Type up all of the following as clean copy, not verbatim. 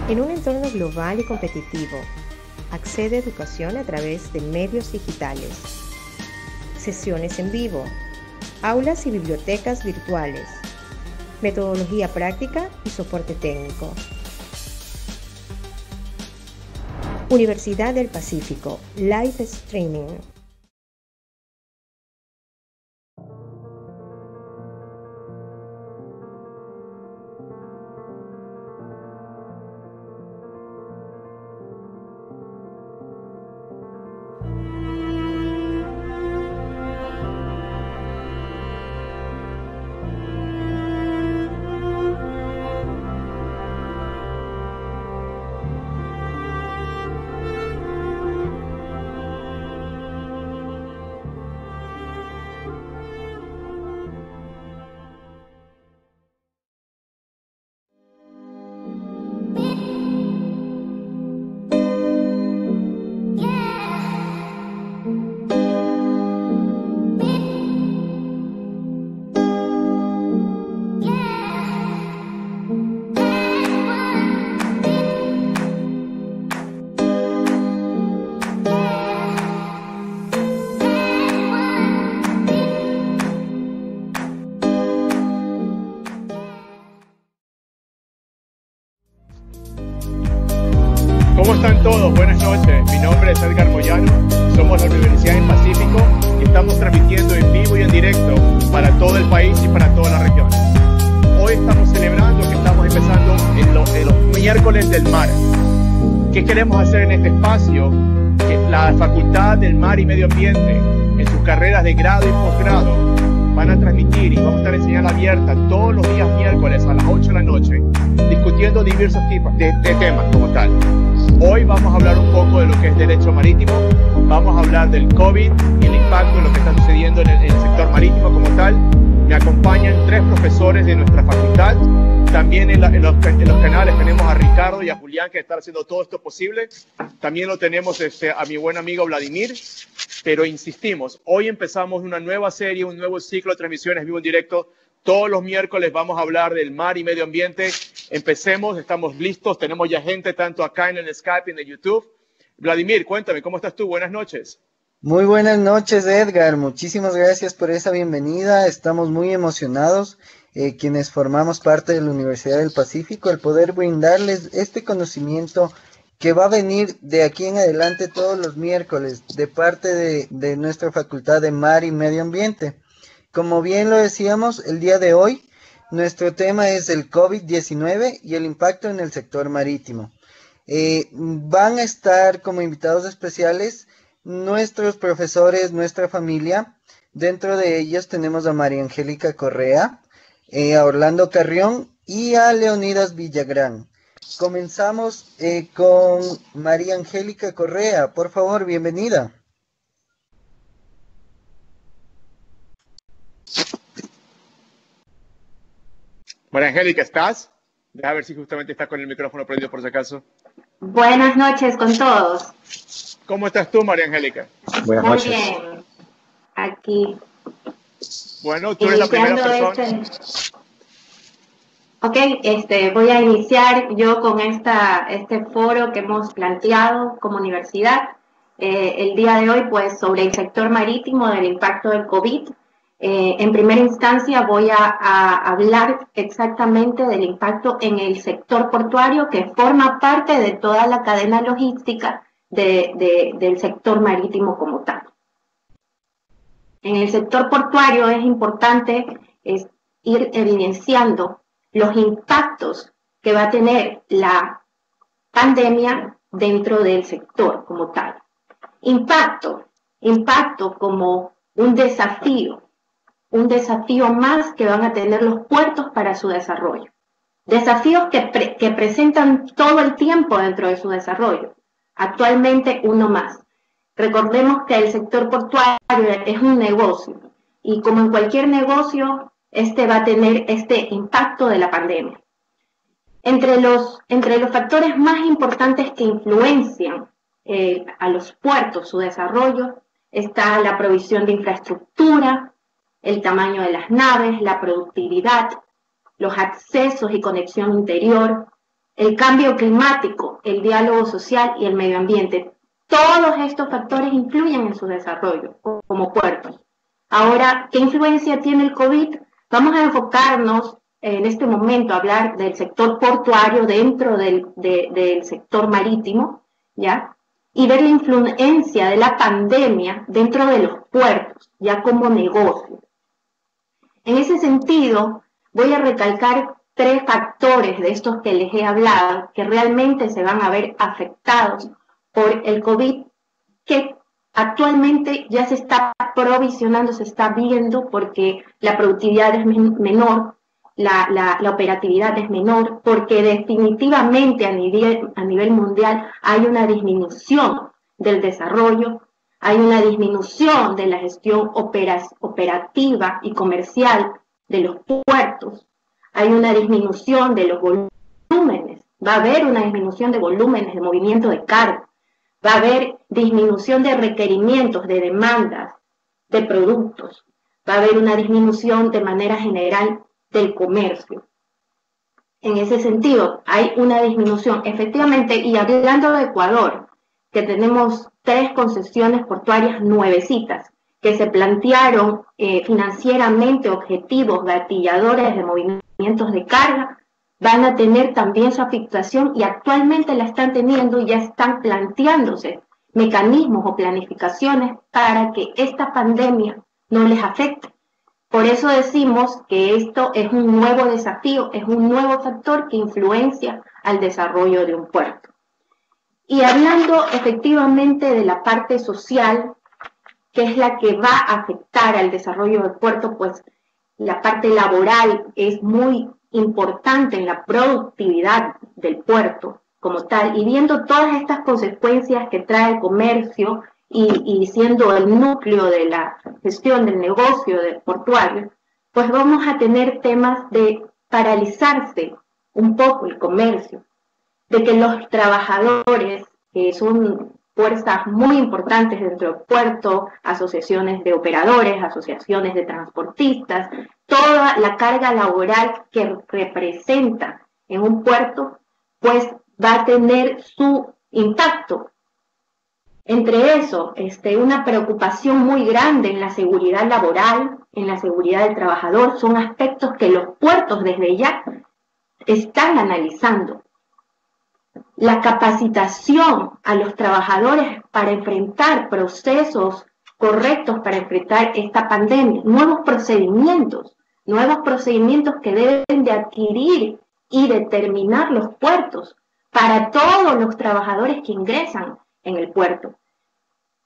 En un entorno global y competitivo, accede a educación a través de medios digitales, sesiones en vivo, aulas y bibliotecas virtuales, metodología práctica y soporte técnico. Universidad del Pacífico, Live Streaming. ¿Cómo están todos? Buenas noches. Mi nombre es Edgar Moyano, somos la Universidad del Pacífico y estamos transmitiendo en vivo y en directo para todo el país y para toda la región. Hoy estamos celebrando que estamos empezando en los miércoles del mar. ¿Qué queremos hacer en este espacio? Que la Facultad del Mar y Medio Ambiente, en sus carreras de grado y posgrado, van a transmitir y vamos a estar en señal abierta todos los días miércoles a las 8 de la noche, discutiendo diversos tipos de temas como tal. Hoy vamos a hablar un poco de lo que es derecho marítimo, vamos a hablar del COVID y el impacto de lo que está sucediendo en el sector marítimo como tal. Me acompañan 3 profesores de nuestra facultad. También en los canales tenemos a Ricardo y a Julián que están haciendo todo esto posible. También lo tenemos a mi buen amigo Vladimir. Pero insistimos, hoy empezamos una nueva serie, un nuevo ciclo de transmisiones vivo en directo. Todos los miércoles vamos a hablar del mar y medio ambiente. Empecemos, estamos listos, tenemos ya gente tanto acá en el Skype y en el YouTube. Vladimir, cuéntame, ¿cómo estás tú? Buenas noches. Muy buenas noches, Edgar. Muchísimas gracias por esa bienvenida. Estamos muy emocionados, quienes formamos parte de la Universidad del Pacífico, el poder brindarles este conocimiento que va a venir de aquí en adelante todos los miércoles de parte de nuestra Facultad de Mar y Medio Ambiente. Como bien lo decíamos, el día de hoy nuestro tema es el COVID-19 y el impacto en el sector marítimo. Van a estar como invitados especiales nuestros profesores, nuestra familia. Dentro de ellos tenemos a María Angélica Correa, a Orlando Carrión y a Leonidas Villagrán. Comenzamos con María Angélica Correa. Por favor, bienvenida. María Angélica, ¿estás? Deja ver si justamente está con el micrófono prendido por si acaso. Buenas noches con todos. ¿Cómo estás tú, María Angélica? Buenas noches. Muy bien. Aquí. Bueno, tú eres la primera persona. Ok, voy a iniciar yo con este foro que hemos planteado como universidad el día de hoy, pues sobre el sector marítimo, del impacto del COVID. En primera instancia voy a hablar exactamente del impacto en el sector portuario, que forma parte de toda la cadena logística del sector marítimo como tal. En el sector portuario es importante ir evidenciando los impactos que va a tener la pandemia dentro del sector como tal. Impacto como un desafío más que van a tener los puertos para su desarrollo. Desafíos que presentan todo el tiempo dentro de su desarrollo. Actualmente uno más. Recordemos que el sector portuario es un negocio y como en cualquier negocio, va a tener este impacto de la pandemia. Entre los factores más importantes que influencian a los puertos, su desarrollo, está la provisión de infraestructura, el tamaño de las naves, la productividad, los accesos y conexión interior, el cambio climático, el diálogo social y el medio ambiente. Todos estos factores influyen en su desarrollo como puertos. Ahora, ¿qué influencia tiene el COVID? Vamos a enfocarnos en este momento a hablar del sector portuario dentro del sector marítimo, ¿ya? Y ver la influencia de la pandemia dentro de los puertos, ya como negocio. En ese sentido, voy a recalcar 3 factores de estos que les he hablado que realmente se van a ver afectados por el COVID, que actualmente ya se está provisionando, se está viendo porque la productividad es menor, la operatividad es menor, porque definitivamente a nivel mundial hay una disminución del desarrollo, hay una disminución de la gestión operativa y comercial de los puertos, hay una disminución de los volúmenes, va a haber una disminución de volúmenes de movimiento de carga, va a haber disminución de requerimientos, de demandas, de productos, va a haber una disminución de manera general del comercio. En ese sentido, hay una disminución, efectivamente, y hablando de Ecuador, que tenemos 3 concesiones portuarias nuevecitas, que se plantearon financieramente objetivos gatilladores de movimientos de carga, van a tener también su afectación y actualmente la están teniendo y ya están planteándose mecanismos o planificaciones para que esta pandemia no les afecte. Por eso decimos que esto es un nuevo desafío, es un nuevo factor que influencia al desarrollo de un puerto. Y hablando efectivamente de la parte social, que es la que va a afectar al desarrollo del puerto, pues la parte laboral es muy importante en la productividad del puerto como tal, y viendo todas estas consecuencias que trae el comercio y siendo el núcleo de la gestión del negocio del portuario, pues vamos a tener temas de paralizarse un poco el comercio, de que los trabajadores, que son fuerzas muy importantes dentro del puerto, asociaciones de operadores, asociaciones de transportistas, toda la carga laboral que representa en un puerto, pues va a tener su impacto. Entre eso, una preocupación muy grande en la seguridad laboral, en la seguridad del trabajador, son aspectos que los puertos desde ya están analizando. La capacitación a los trabajadores para enfrentar procesos correctos para enfrentar esta pandemia, nuevos procedimientos que deben de adquirir y determinar los puertos para todos los trabajadores que ingresan en el puerto.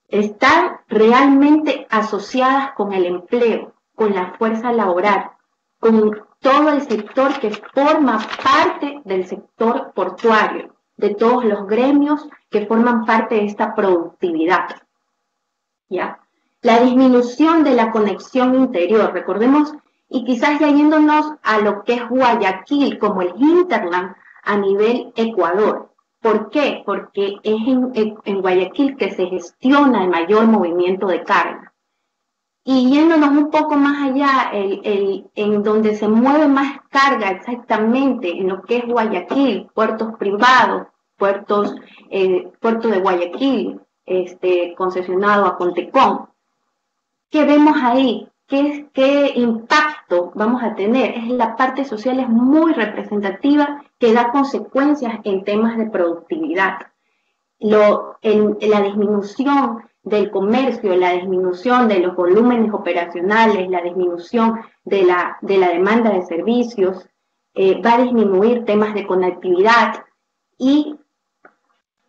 Están realmente asociadas con el empleo, con la fuerza laboral, con todo el sector que forma parte del sector portuario, de todos los gremios que forman parte de esta productividad. ¿Ya? La disminución de la conexión interior, recordemos, y quizás ya yéndonos a lo que es Guayaquil como el hinterland a nivel Ecuador. ¿Por qué? Porque es en Guayaquil que se gestiona el mayor movimiento de carga. Y yéndonos un poco más allá, en donde se mueve más carga exactamente en lo que es Guayaquil, puertos privados, puerto de Guayaquil, concesionado a Contecón. ¿Qué vemos ahí? ¿Qué impacto vamos a tener? La parte social es muy representativa, que da consecuencias en temas de productividad. La disminución del comercio, la disminución de los volúmenes operacionales, la disminución de la demanda de servicios, va a disminuir temas de conectividad y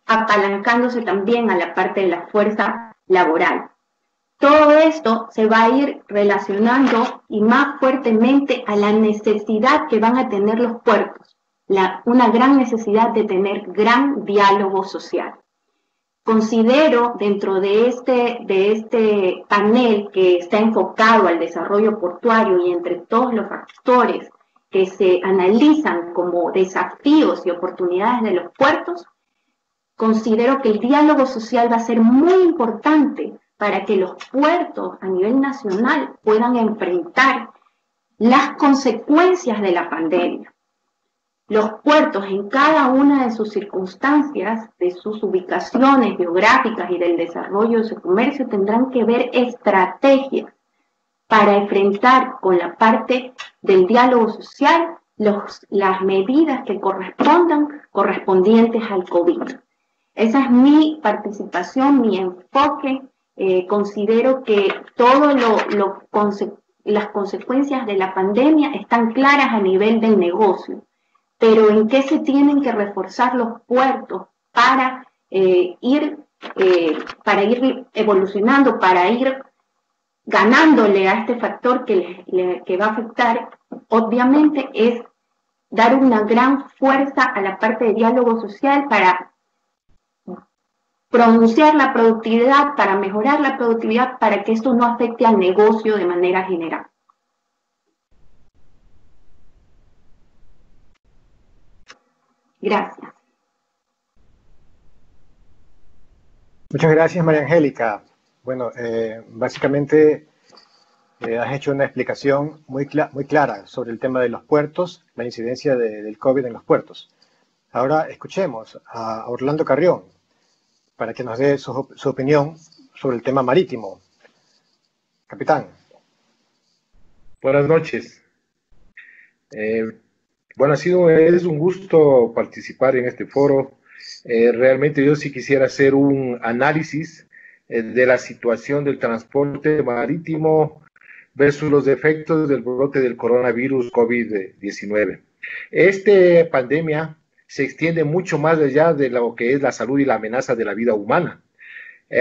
apalancándose también a la parte de la fuerza laboral. Todo esto se va a ir relacionando y más fuertemente a la necesidad que van a tener los puertos, una gran necesidad de tener gran diálogo social. Considero dentro de este panel que está enfocado al desarrollo portuario y entre todos los factores que se analizan como desafíos y oportunidades de los puertos, considero que el diálogo social va a ser muy importante para que los puertos a nivel nacional puedan enfrentar las consecuencias de la pandemia. Los puertos en cada una de sus circunstancias, de sus ubicaciones geográficas y del desarrollo de su comercio, tendrán que ver estrategias para enfrentar con la parte del diálogo social las medidas que correspondientes al COVID. Esa es mi participación, mi enfoque. Considero que todo las consecuencias de la pandemia están claras a nivel del negocio, pero en qué se tienen que reforzar los puertos para ir evolucionando, para ir ganándole a este factor que va a afectar, obviamente, es dar una gran fuerza a la parte de diálogo social para pronunciar la productividad, para mejorar la productividad, para que esto no afecte al negocio de manera general. Gracias. Muchas gracias, María Angélica. Bueno, básicamente has hecho una explicación muy clara sobre el tema de los puertos, la incidencia del COVID en los puertos. Ahora escuchemos a Orlando Carrión para que nos dé su opinión sobre el tema marítimo. Capitán. Buenas noches. Bueno, es un gusto participar en este foro. Realmente yo sí quisiera hacer un análisis de la situación del transporte marítimo versus los efectos del brote del coronavirus COVID-19. Esta pandemia se extiende mucho más allá de lo que es la salud y la amenaza de la vida humana.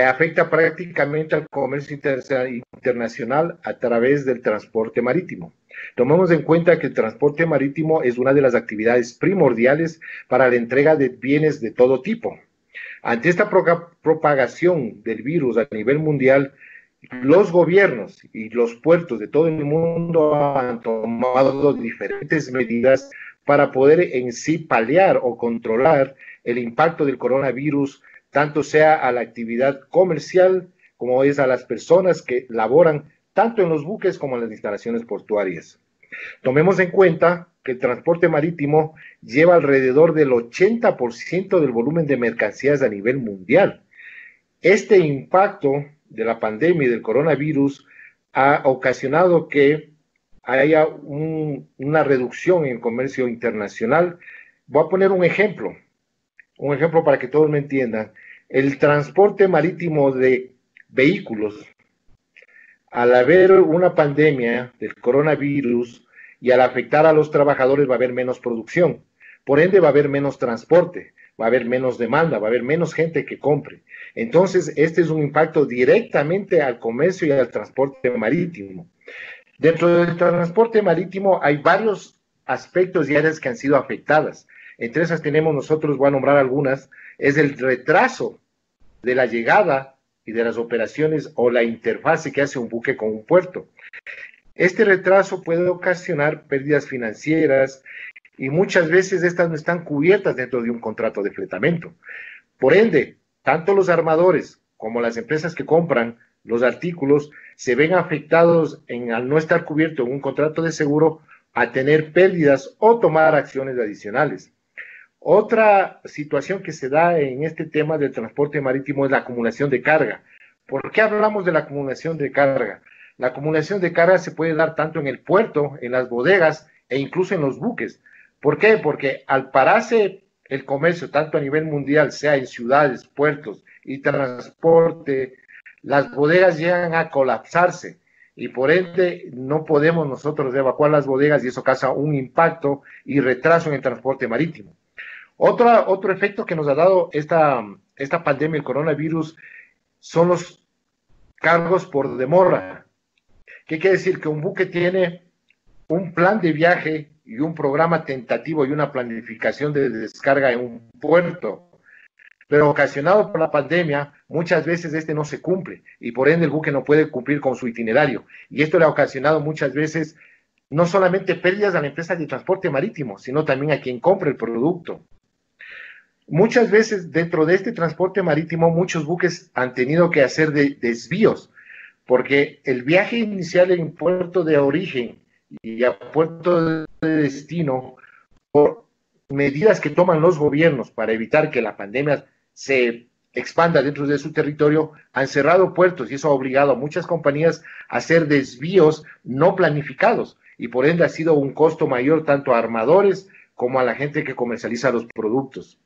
Afecta prácticamente al comercio internacional a través del transporte marítimo. Tomemos en cuenta que el transporte marítimo es una de las actividades primordiales para la entrega de bienes de todo tipo. Ante esta propagación del virus a nivel mundial, los gobiernos y los puertos de todo el mundo han tomado diferentes medidas para poder en sí paliar o controlar el impacto del coronavirus, tanto sea a la actividad comercial como es a las personas que laboran tanto en los buques como en las instalaciones portuarias. Tomemos en cuenta que el transporte marítimo lleva alrededor del 80% del volumen de mercancías a nivel mundial. Este impacto de la pandemia y del coronavirus ha ocasionado que haya una reducción en el comercio internacional. Voy a poner un ejemplo para que todos me entiendan. El transporte marítimo de vehículos, al haber una pandemia del coronavirus y al afectar a los trabajadores, va a haber menos producción. Por ende, va a haber menos transporte, va a haber menos demanda, va a haber menos gente que compre. Entonces, este es un impacto directamente al comercio y al transporte marítimo. Dentro del transporte marítimo hay varios aspectos y áreas que han sido afectadas. Entre esas tenemos nosotros, voy a nombrar algunas, es el retraso de la llegada y de las operaciones o la interfase que hace un buque con un puerto. Este retraso puede ocasionar pérdidas financieras y muchas veces estas no están cubiertas dentro de un contrato de fletamento. Por ende, tanto los armadores como las empresas que compran los artículos se ven afectados al no estar cubierto en un contrato de seguro a tener pérdidas o tomar acciones adicionales. Otra situación que se da en este tema del transporte marítimo es la acumulación de carga. ¿Por qué hablamos de la acumulación de carga? La acumulación de carga se puede dar tanto en el puerto, en las bodegas e incluso en los buques. ¿Por qué? Porque al pararse el comercio, tanto a nivel mundial, sea en ciudades, puertos y transporte, las bodegas llegan a colapsarse y por ende no podemos nosotros evacuar las bodegas y eso causa un impacto y retraso en el transporte marítimo. Otro efecto que nos ha dado esta pandemia, el coronavirus, son los cargos por demora. ¿Qué quiere decir? Que un buque tiene un plan de viaje y un programa tentativo y una planificación de descarga en un puerto, pero ocasionado por la pandemia, muchas veces este no se cumple y por ende el buque no puede cumplir con su itinerario. Y esto le ha ocasionado muchas veces no solamente pérdidas a la empresa de transporte marítimo, sino también a quien compra el producto. Muchas veces dentro de este transporte marítimo muchos buques han tenido que hacer desvíos, porque el viaje inicial en puerto de origen y a puerto de destino, por medidas que toman los gobiernos para evitar que la pandemia se expanda dentro de su territorio, han cerrado puertos y eso ha obligado a muchas compañías a hacer desvíos no planificados y por ende ha sido un costo mayor tanto a armadores como a la gente que comercializa los productos.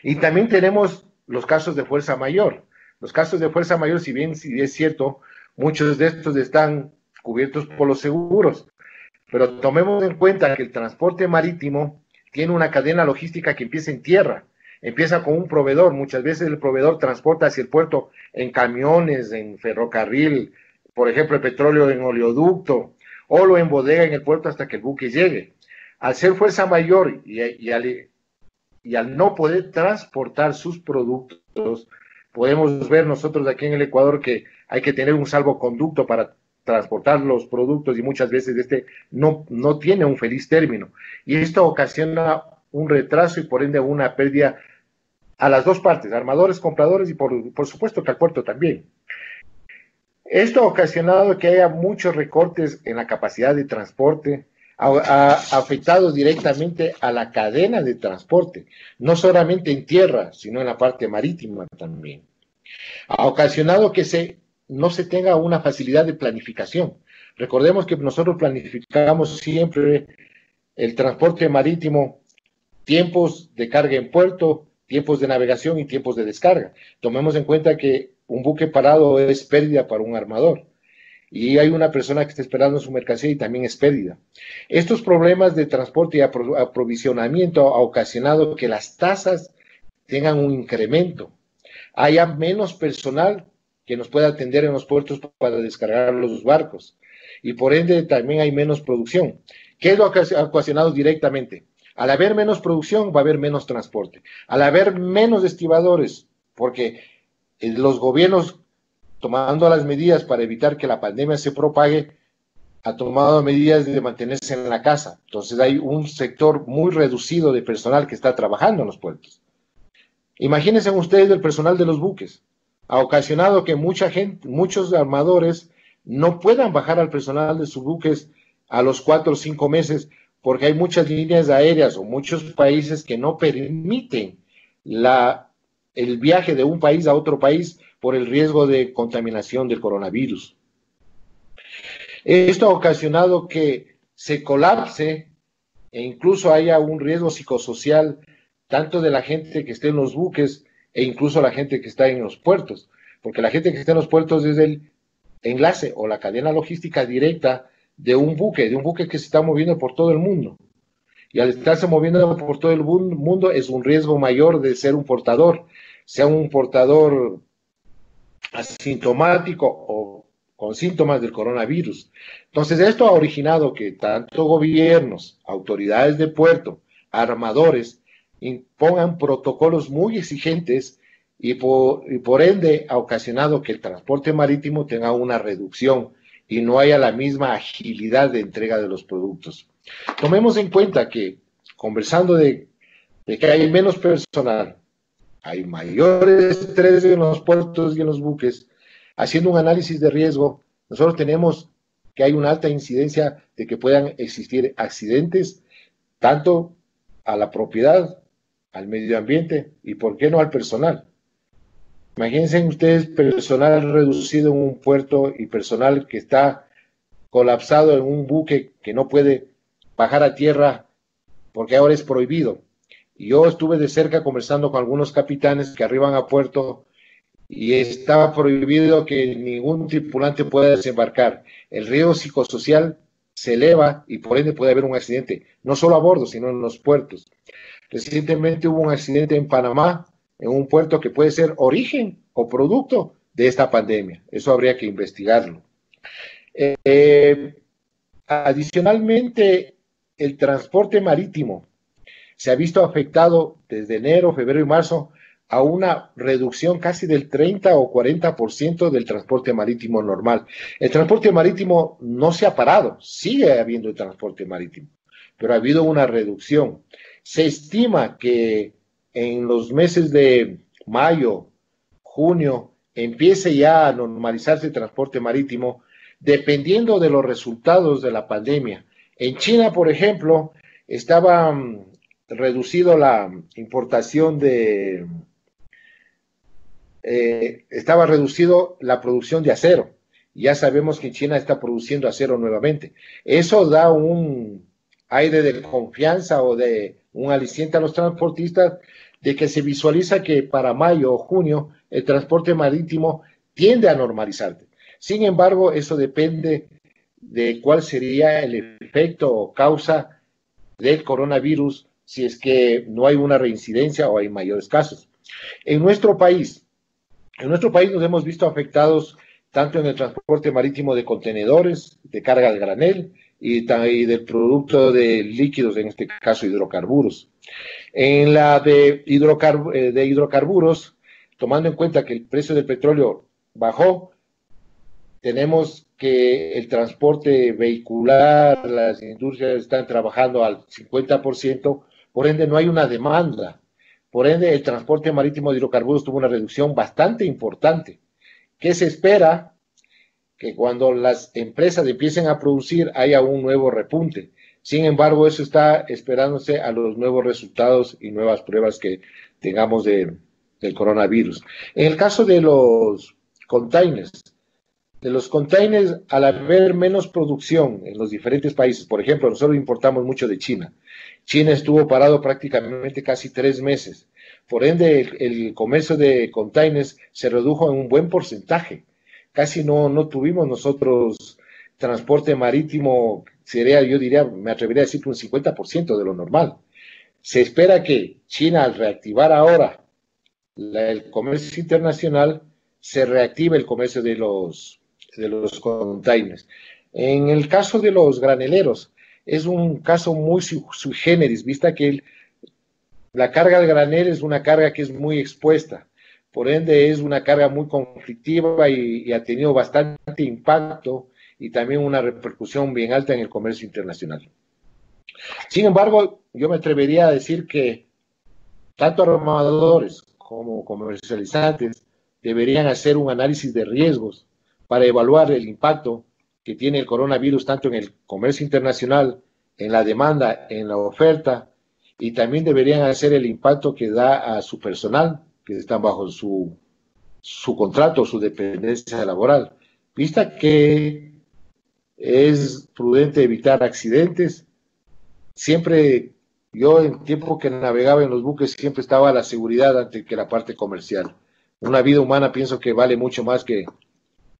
Y también tenemos los casos de fuerza mayor. Los casos de fuerza mayor, si bien es cierto, muchos de estos están cubiertos por los seguros, pero tomemos en cuenta que el transporte marítimo tiene una cadena logística que empieza en tierra, empieza con un proveedor, muchas veces el proveedor transporta hacia el puerto en camiones, en ferrocarril, por ejemplo el petróleo en oleoducto, o lo embodega en el puerto hasta que el buque llegue. Al ser fuerza mayor y al no poder transportar sus productos, podemos ver nosotros aquí en el Ecuador que hay que tener un salvoconducto para transportar los productos y muchas veces no tiene un feliz término. Y esto ocasiona un retraso y por ende una pérdida a las dos partes, armadores, compradores y por supuesto que al puerto también. Esto ha ocasionado que haya muchos recortes en la capacidad de transporte, ha afectado directamente a la cadena de transporte, no solamente en tierra, sino en la parte marítima también. Ha ocasionado que no se tenga una facilidad de planificación. Recordemos que nosotros planificamos siempre el transporte marítimo, tiempos de carga en puerto, tiempos de navegación y tiempos de descarga. Tomemos en cuenta que un buque parado es pérdida para un armador. Y hay una persona que está esperando su mercancía y también es pérdida. Estos problemas de transporte y aprovisionamiento ha ocasionado que las tasas tengan un incremento. Haya menos personal que nos pueda atender en los puertos para descargar los barcos. Y por ende también hay menos producción. ¿Qué es lo que ha ocasionado directamente? Al haber menos producción va a haber menos transporte. Al haber menos estibadores, porque los gobiernos, tomando las medidas para evitar que la pandemia se propague, ha tomado medidas de mantenerse en la casa. Entonces hay un sector muy reducido de personal que está trabajando en los puertos. Imagínense ustedes el personal de los buques. Ha ocasionado que muchos armadores no puedan bajar al personal de sus buques a los 4 o 5 meses porque hay muchas líneas aéreas o muchos países que no permiten el viaje de un país a otro país por el riesgo de contaminación del coronavirus. Esto ha ocasionado que se colapse e incluso haya un riesgo psicosocial tanto de la gente que esté en los buques e incluso la gente que está en los puertos, porque la gente que está en los puertos es el enlace o la cadena logística directa de un buque que se está moviendo por todo el mundo. Y al estarse moviendo por todo el mundo es un riesgo mayor de ser un portador, sea un portador asintomático o con síntomas del coronavirus. Entonces esto ha originado que tanto gobiernos, autoridades de puerto, armadores, impongan protocolos muy exigentes y por ende ha ocasionado que el transporte marítimo tenga una reducción y no haya la misma agilidad de entrega de los productos. Tomemos en cuenta que, conversando de que hay menos personal, hay mayor estrés en los puertos y en los buques, haciendo un análisis de riesgo, nosotros tenemos que hay una alta incidencia de que puedan existir accidentes, tanto a la propiedad, al medio ambiente y, ¿por qué no, al personal? Imagínense ustedes personal reducido en un puerto y personal que está colapsado en un buque que no puede bajar a tierra porque ahora es prohibido. Y yo estuve de cerca conversando con algunos capitanes que arriban a puerto y estaba prohibido que ningún tripulante pueda desembarcar. El riesgo psicosocial se eleva y por ende puede haber un accidente, no solo a bordo, sino en los puertos. Recientemente hubo un accidente en Panamá, en un puerto que puede ser origen o producto de esta pandemia. Eso habría que investigarlo. Adicionalmente, el transporte marítimo se ha visto afectado desde enero, febrero y marzo a una reducción casi del 30 o 40% del transporte marítimo normal. El transporte marítimo no se ha parado, sigue habiendo el transporte marítimo, pero ha habido una reducción. Se estima que en los meses de mayo, junio, empiece ya a normalizarse el transporte marítimo, dependiendo de los resultados de la pandemia. En China, por ejemplo, estaba reducido la importación de... estaba reducido la producción de acero. Ya sabemos que China está produciendo acero nuevamente. Eso da un aire de confianza o de un aliciente a los transportistas de que se visualiza que para mayo o junio el transporte marítimo tiende a normalizarse. Sin embargo, eso depende de cuál sería el efecto o causa del coronavirus si es que no hay una reincidencia o hay mayores casos. En nuestro país nos hemos visto afectados tanto en el transporte marítimo de contenedores, de carga de granel y del producto de líquidos, en este caso hidrocarburos. En la de hidrocarburos, tomando en cuenta que el precio del petróleo bajó, tenemos que el transporte vehicular, las industrias están trabajando al 50%, por ende no hay una demanda. Por ende, el transporte marítimo de hidrocarburos tuvo una reducción bastante importante. ¿Qué se espera? Que cuando las empresas empiecen a producir haya un nuevo repunte. Sin embargo, eso está esperándose a los nuevos resultados y nuevas pruebas que tengamos del coronavirus. En el caso de los containers, al haber menos producción en los diferentes países, por ejemplo, nosotros importamos mucho de China. China estuvo parado prácticamente casi 3 meses. Por ende, el comercio de containers se redujo en un buen porcentaje. Casi no tuvimos nosotros transporte marítimo, yo diría, me atrevería a decir que un 50% de lo normal. Se espera que China, al reactivar ahora el comercio internacional, se reactive el comercio de los containers. En el caso de los graneleros, es un caso muy sui generis, vista que la carga de granel es una carga que es muy expuesta. Por ende, es una carga muy conflictiva y ha tenido bastante impacto y también una repercusión bien alta en el comercio internacional. Sin embargo, yo me atrevería a decir que tanto armadores como comercializantes deberían hacer un análisis de riesgos para evaluar el impacto que tiene el coronavirus tanto en el comercio internacional, en la demanda, en la oferta, y también deberían hacer el impacto que da a su personal que están bajo su contrato, su dependencia laboral. Vista que es prudente evitar accidentes, siempre, yo en tiempo que navegaba en los buques, siempre estaba la seguridad antes que la parte comercial. Una vida humana pienso que vale mucho más que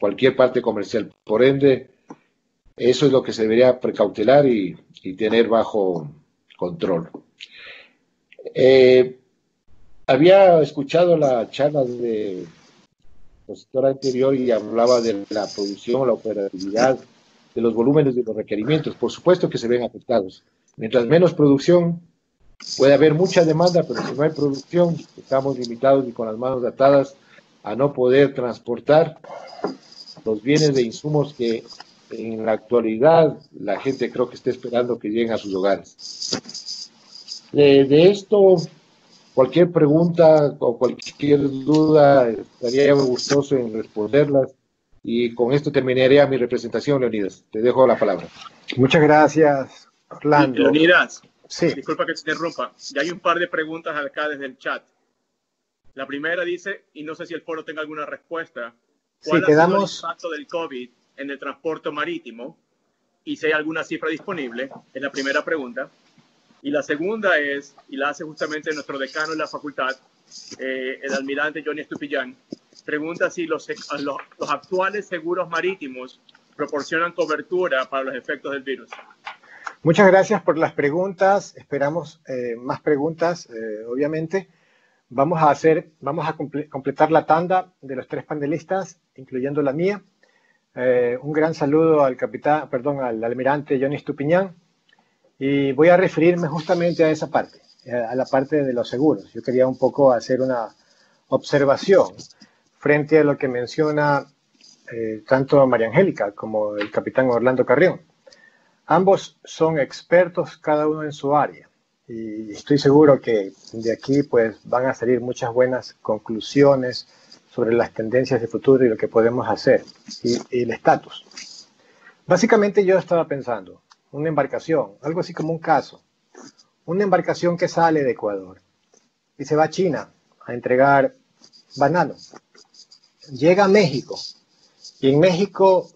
cualquier parte comercial. Por ende, eso es lo que se debería precautelar y tener bajo control. Había escuchado la charla de la sectora anterior y hablaba de la producción, la operatividad, de los volúmenes de los requerimientos. Por supuesto que se ven afectados. Mientras menos producción, puede haber mucha demanda, pero si no hay producción, estamos limitados y con las manos atadas a no poder transportar los bienes de insumos que en la actualidad la gente creo que está esperando que lleguen a sus hogares. De esto, cualquier pregunta o cualquier duda, estaría gustoso en responderlas. Y con esto terminaría mi representación, Leonidas. Te dejo la palabra. Muchas gracias, Orlando. Leonidas, sí. Disculpa que te interrumpa. Ya hay un par de preguntas acá desde el chat. La primera dice, y no sé si el foro tenga alguna respuesta, ¿cuál ha sido el impacto del COVID en el transporte marítimo? Y si hay alguna cifra disponible, es la primera pregunta. Y la segunda es, y la hace justamente nuestro decano en la facultad, el almirante Johnny Estupiñán, pregunta si los actuales seguros marítimos proporcionan cobertura para los efectos del virus. Muchas gracias por las preguntas. Esperamos más preguntas, obviamente. Vamos a completar la tanda de los 3 panelistas, incluyendo la mía. Un gran saludo al al almirante Johnny Estupiñán. Y voy a referirme justamente a esa parte, a la parte de los seguros. Yo quería un poco hacer una observación frente a lo que menciona tanto María Angélica como el capitán Orlando Carrión. Ambos son expertos, cada uno en su área. Y estoy seguro que de aquí pues van a salir muchas buenas conclusiones sobre las tendencias de futuro y lo que podemos hacer y el estatus. Básicamente yo estaba pensando, una embarcación, algo así como un caso, una embarcación que sale de Ecuador y se va a China a entregar banano. Llega a México y en México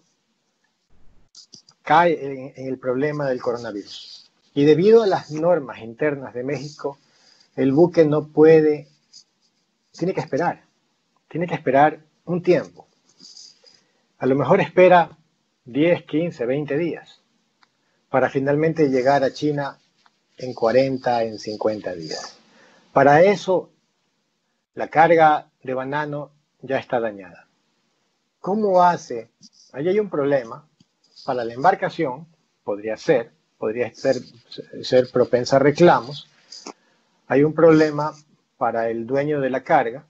cae en el problema del coronavirus. Y debido a las normas internas de México, el buque no puede, tiene que esperar un tiempo. A lo mejor espera 10, 15, 20 días para finalmente llegar a China en 40, en 50 días. Para eso, la carga de banano ya está dañada. ¿Cómo hace? Ahí hay un problema. Para la embarcación, podría ser propensa a reclamos. Hay un problema para el dueño de la carga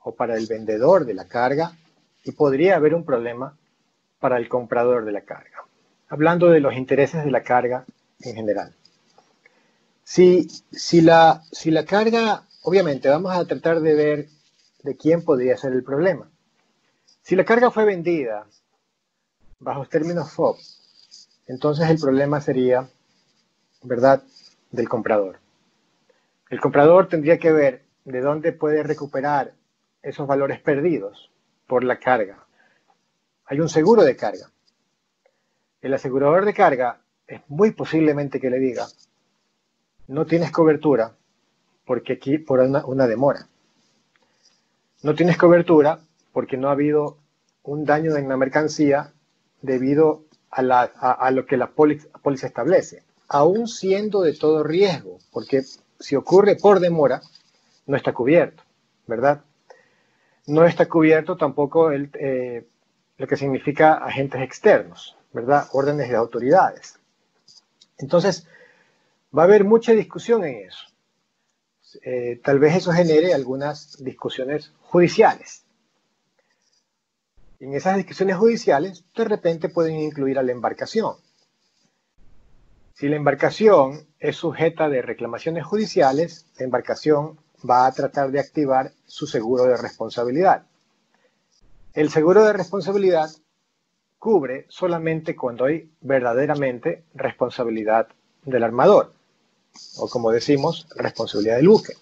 o para el vendedor de la carga y podría haber un problema para el comprador de la carga. Hablando de los intereses de la carga en general. Si la carga, obviamente vamos a tratar de ver de quién podría ser el problema. Si la carga fue vendida bajo términos FOB, entonces el problema sería, ¿verdad?, del comprador. El comprador tendría que ver de dónde puede recuperar esos valores perdidos por la carga. Hay un seguro de carga. El asegurador de carga es muy posiblemente que le diga, no tienes cobertura porque aquí por una demora. No tienes cobertura porque no ha habido un daño en la mercancía debido a lo que la póliza establece, aún siendo de todo riesgo, porque si ocurre por demora, no está cubierto, ¿verdad? No está cubierto tampoco lo que significa agentes externos, ¿verdad? Órdenes de autoridades. Entonces, va a haber mucha discusión en eso. Tal vez eso genere algunas discusiones judiciales. En esas discusiones judiciales, de repente pueden incluir a la embarcación. Si la embarcación es sujeta de reclamaciones judiciales, la embarcación va a tratar de activar su seguro de responsabilidad. El seguro de responsabilidad cubre solamente cuando hay verdaderamente responsabilidad del armador, o como decimos, responsabilidad del buque.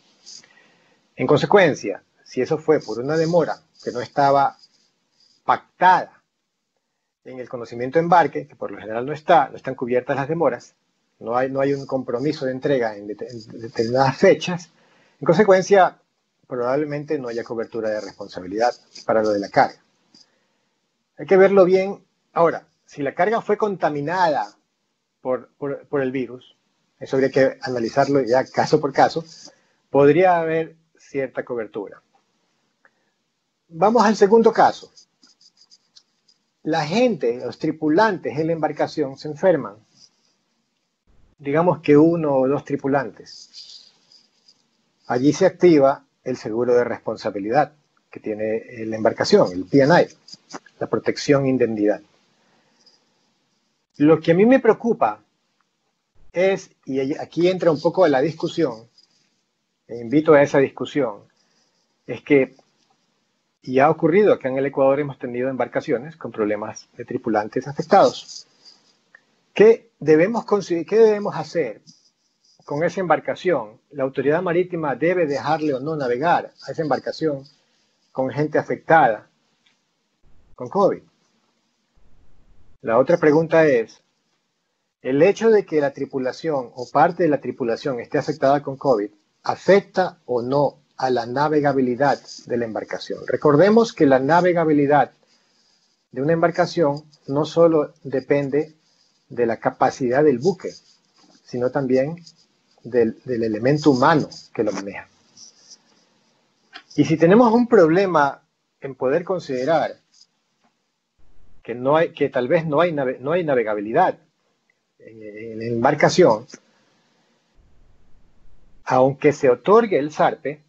En consecuencia, si eso fue por una demora que no estaba pactada en el conocimiento de embarque, que por lo general no están cubiertas las demoras, no hay un compromiso de entrega en determinadas fechas, en consecuencia, probablemente no haya cobertura de responsabilidad para lo de la carga. Hay que verlo bien. Ahora, si la carga fue contaminada por el virus, eso habría que analizarlo ya caso por caso, podría haber cierta cobertura. Vamos al segundo caso. La gente, los tripulantes en la embarcación se enferman. Digamos que 1 o 2 tripulantes. Allí se activa el seguro de responsabilidad que tiene la embarcación, el P&I, la protección indemnidad. Lo que a mí me preocupa es, y aquí entra un poco a la discusión, e invito a esa discusión, es que, y ha ocurrido acá en el Ecuador, hemos tenido embarcaciones con problemas de tripulantes afectados. ¿Qué debemos hacer con esa embarcación? ¿La autoridad marítima debe dejarle o no navegar a esa embarcación con gente afectada con COVID? La otra pregunta es, ¿el hecho de que la tripulación o parte de la tripulación esté afectada con COVID afecta o no a la navegabilidad de la embarcación? Recordemos que la navegabilidad de una embarcación no solo depende de la capacidad del buque, sino también del elemento humano que lo maneja. Y si tenemos un problema en poder considerar que tal vez no hay navegabilidad en la embarcación, aunque se otorgue el SARPE,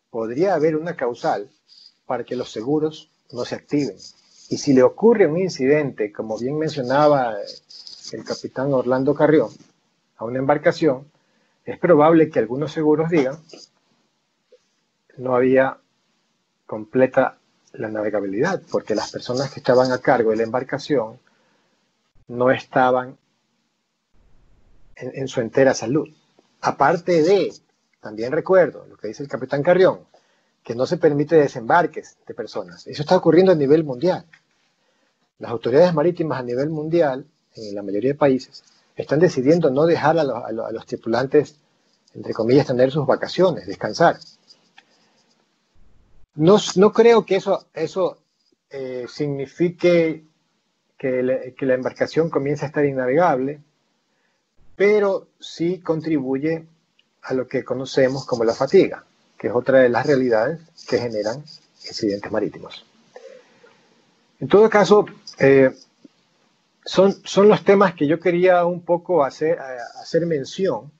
podría haber una causal para que los seguros no se activen. Y si le ocurre un incidente, como bien mencionaba el capitán Orlando Carrión, a una embarcación, es probable que algunos seguros digan no había completa la navegabilidad, porque las personas que estaban a cargo de la embarcación no estaban en su entera salud. Aparte de, también recuerdo lo que dice el capitán Carrión, que no se permite desembarques de personas. Eso está ocurriendo a nivel mundial. Las autoridades marítimas a nivel mundial, en la mayoría de países, están decidiendo no dejar a los tripulantes, entre comillas, tener sus vacaciones, descansar. No creo que eso signifique que la embarcación comience a estar innavegable, pero sí contribuye a lo que conocemos como la fatiga, que es otra de las realidades que generan incidentes marítimos. En todo caso, son los temas que yo quería un poco hacer mención,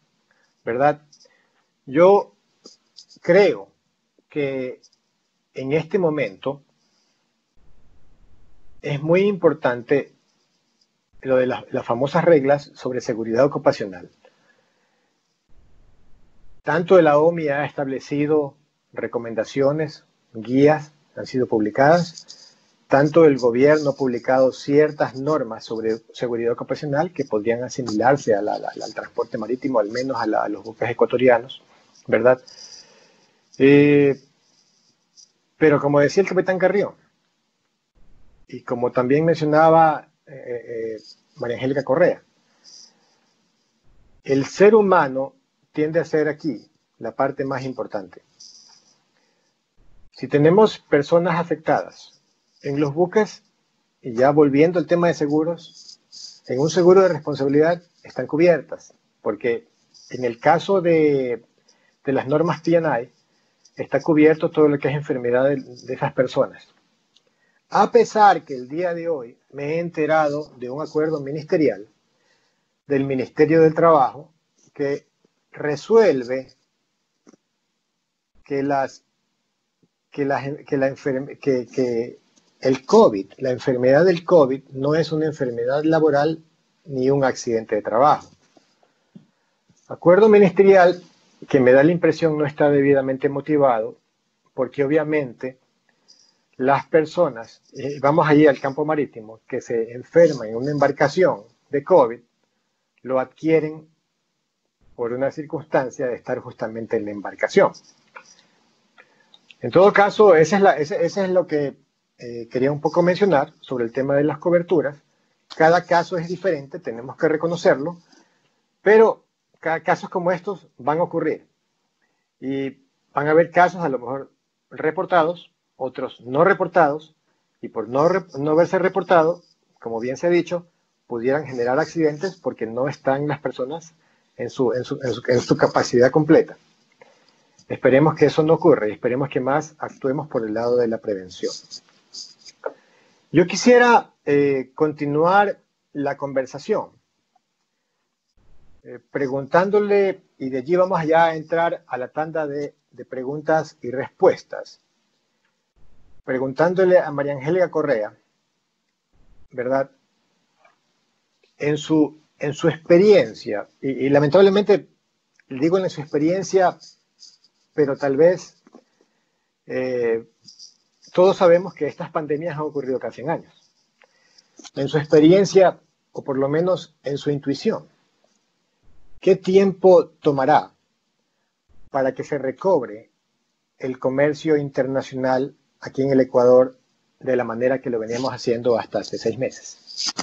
¿verdad? Yo creo que en este momento es muy importante lo de las famosas reglas sobre seguridad ocupacional. Tanto la OMI ha establecido recomendaciones, guías, han sido publicadas, tanto el gobierno ha publicado ciertas normas sobre seguridad ocupacional que podrían asimilarse al transporte marítimo, al menos a los buques ecuatorianos, ¿verdad? Pero como decía el capitán Carrión, y como también mencionaba María Angélica Correa, el ser humano tiende a ser aquí la parte más importante. Si tenemos personas afectadas en los buques, y ya volviendo al tema de seguros, en un seguro de responsabilidad están cubiertas, porque en el caso de las normas P&I está cubierto todo lo que es enfermedad de esas personas. A pesar que el día de hoy me he enterado de un acuerdo ministerial del Ministerio del Trabajo que resuelve que el COVID, la enfermedad del COVID, no es una enfermedad laboral ni un accidente de trabajo. Acuerdo ministerial que me da la impresión no está debidamente motivado, porque obviamente las personas, vamos allí al campo marítimo, que se enferman en una embarcación de COVID, lo adquieren por una circunstancia de estar justamente en la embarcación. En todo caso, ese es lo que quería un poco mencionar sobre el tema de las coberturas. Cada caso es diferente, tenemos que reconocerlo, pero cada casos como estos van a ocurrir. Y van a haber casos a lo mejor reportados, otros no reportados, y por no verse reportado, como bien se ha dicho, pudieran generar accidentes porque no están las personas en su capacidad completa. Esperemos que eso no ocurra y esperemos que más actuemos por el lado de la prevención. Yo quisiera continuar la conversación preguntándole, y de allí vamos ya a entrar a la tanda de preguntas y respuestas, preguntándole a María Angélica Correa, ¿verdad? En su experiencia, y lamentablemente digo en su experiencia, pero tal vez todos sabemos que estas pandemias han ocurrido cada 100 años. En su experiencia, o por lo menos en su intuición, ¿qué tiempo tomará para que se recobre el comercio internacional aquí en el Ecuador de la manera que lo veníamos haciendo hasta hace 6 meses?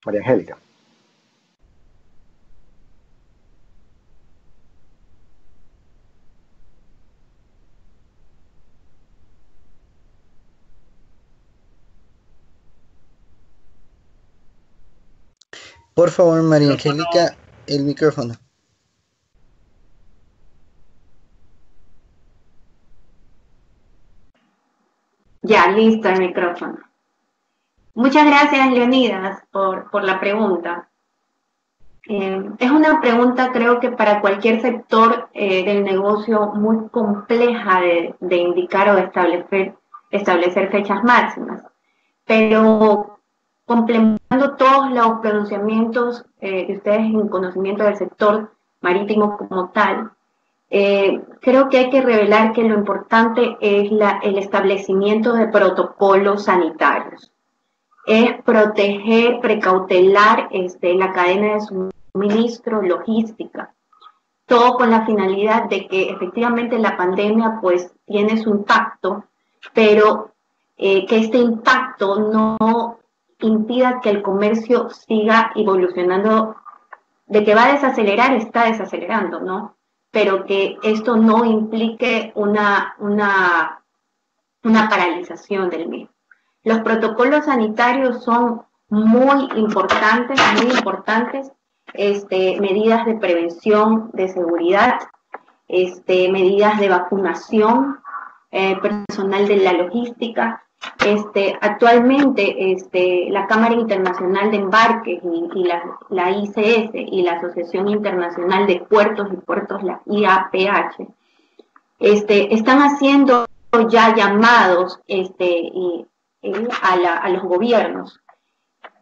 María Angélica. Por favor, María Angélica, el micrófono. Ya, listo el micrófono. Muchas gracias, Leonidas, por la pregunta. Es una pregunta, creo que para cualquier sector del negocio muy compleja de indicar o de establecer fechas máximas. Pero complementando todos los pronunciamientos de ustedes en conocimiento del sector marítimo como tal, creo que hay que revelar que lo importante es el establecimiento de protocolos sanitarios. Es proteger, precautelar la cadena de suministro suministro, logística, todo con la finalidad de que efectivamente la pandemia pues tiene su impacto, pero que este impacto no impida que el comercio siga evolucionando, de que va a desacelerar, está desacelerando, ¿no? Pero que esto no implique una paralización del mismo. Los protocolos sanitarios son muy importantes, medidas de prevención, de seguridad, medidas de vacunación, personal de la logística. Actualmente la Cámara Internacional de Embarques y la ICS y la Asociación Internacional de Puertos y Puertos, la IAPH, están haciendo ya llamados a los gobiernos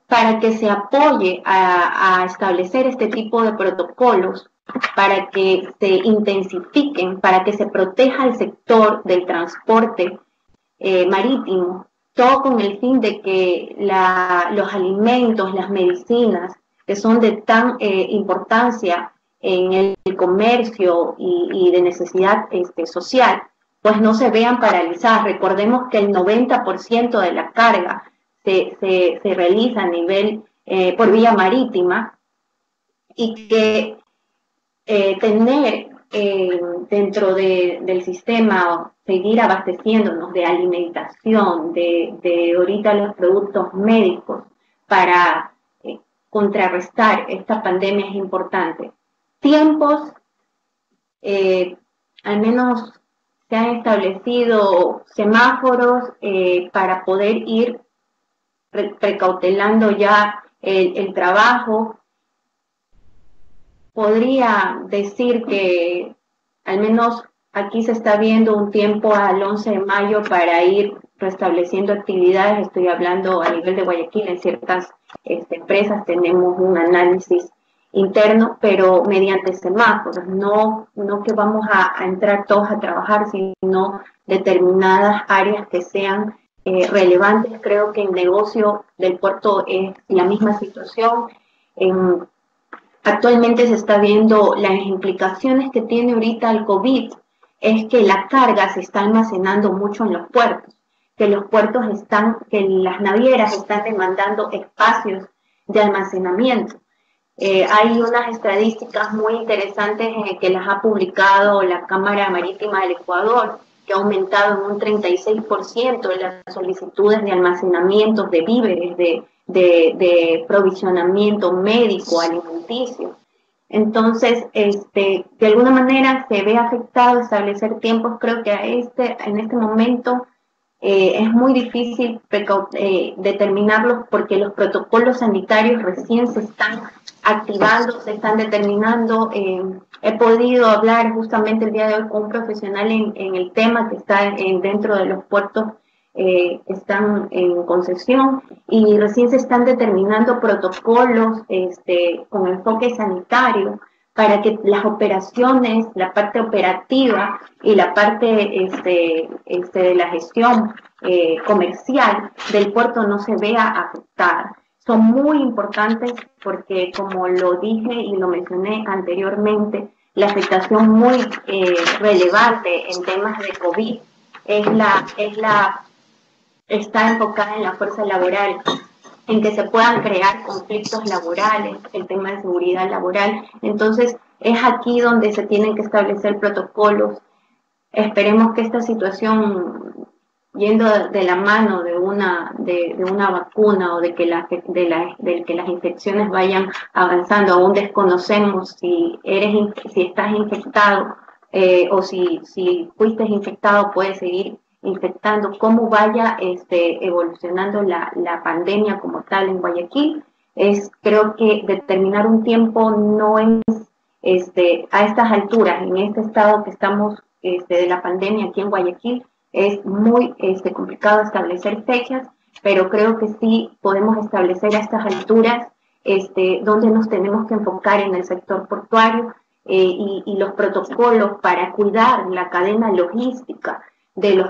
para que se apoye a establecer este tipo de protocolos, para que se intensifiquen, para que se proteja el sector del transporte marítimo, todo con el fin de que los alimentos, las medicinas, que son de tan importancia en el comercio y de necesidad social, pues no se vean paralizadas. Recordemos que el 90% de la carga se realiza a nivel por vía marítima, y que tener dentro del sistema, seguir abasteciéndonos de alimentación, de ahorita los productos médicos para contrarrestar esta pandemia es importante. Tiempos, al menos se han establecido semáforos para poder ir precautelando ya el trabajo. Podría decir que al menos aquí se está viendo un tiempo al 11 de mayo para ir restableciendo actividades. Estoy hablando a nivel de Guayaquil, en ciertas empresas tenemos un análisis interno, pero mediante semáforos, no que vamos a entrar todos a trabajar, sino determinadas áreas que sean relevantes. Creo que el negocio del puerto es la misma situación. Actualmente se está viendo las implicaciones que tiene ahorita el COVID, es que la carga se está almacenando mucho en los puertos, que las navieras están demandando espacios de almacenamiento. Hay unas estadísticas muy interesantes que las ha publicado la Cámara Marítima del Ecuador, que ha aumentado en un 36% las solicitudes de almacenamiento de víveres, de provisionamiento médico, alimenticio. Entonces, de alguna manera se ve afectado establecer tiempos. Creo que en este momento es muy difícil determinarlos, porque los protocolos sanitarios recién se están activando, se están determinando. He podido hablar justamente el día de hoy con un profesional en el tema que está dentro de los puertos, están en concesión, y recién se están determinando protocolos con enfoque sanitario para que las operaciones, la parte operativa y la parte de la gestión comercial del puerto no se vea afectada. Son muy importantes porque, como lo dije y lo mencioné anteriormente, la afectación muy relevante en temas de COVID está enfocada en la fuerza laboral, en que se puedan crear conflictos laborales, el tema de seguridad laboral. Entonces, es aquí donde se tienen que establecer protocolos. Esperemos que esta situación, yendo de la mano de una vacuna, o de que las infecciones vayan avanzando, aún desconocemos si estás infectado o si fuiste infectado, puedes seguir infectando, cómo vaya evolucionando la pandemia como tal en Guayaquil. Creo que determinar un tiempo no es a estas alturas, en este estado que estamos de la pandemia aquí en Guayaquil, es muy complicado establecer fechas, pero creo que sí podemos establecer a estas alturas donde nos tenemos que enfocar en el sector portuario, y los protocolos para cuidar la cadena logística del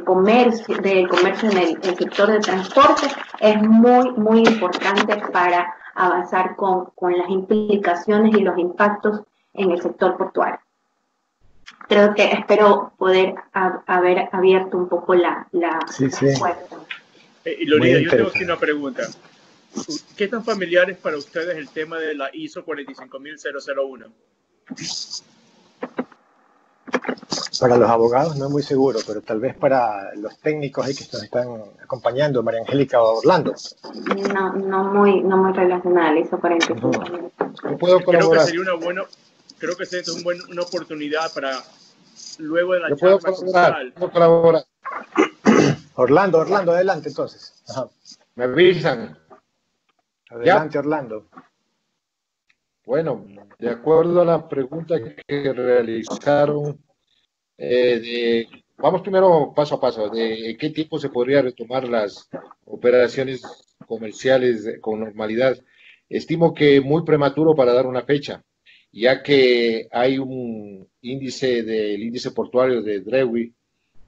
comercio en el sector de transporte es muy, muy importante para avanzar con las implicaciones y los impactos en el sector portuario. Espero poder haber abierto un poco la puerta. Lorena, yo tengo aquí una pregunta. ¿Qué tan familiar es para ustedes el tema de la ISO 45001? Para los abogados no es muy seguro, pero tal vez para los técnicos ahí que nos están acompañando, María Angélica o Orlando. No muy relacionada al ISO 45001. Yo puedo colaborar. Creo que sería una oportunidad para luego de la Yo charla puedo colaborar. Orlando, adelante entonces. Ajá. Me avisan. Adelante, ¿Ya? Orlando. Bueno, de acuerdo a la pregunta que realizaron, vamos primero paso a paso, de qué tiempo se podría retomar las operaciones comerciales con normalidad. Estimo que muy prematuro para dar una fecha, ya que hay un índice del índice portuario de Drewry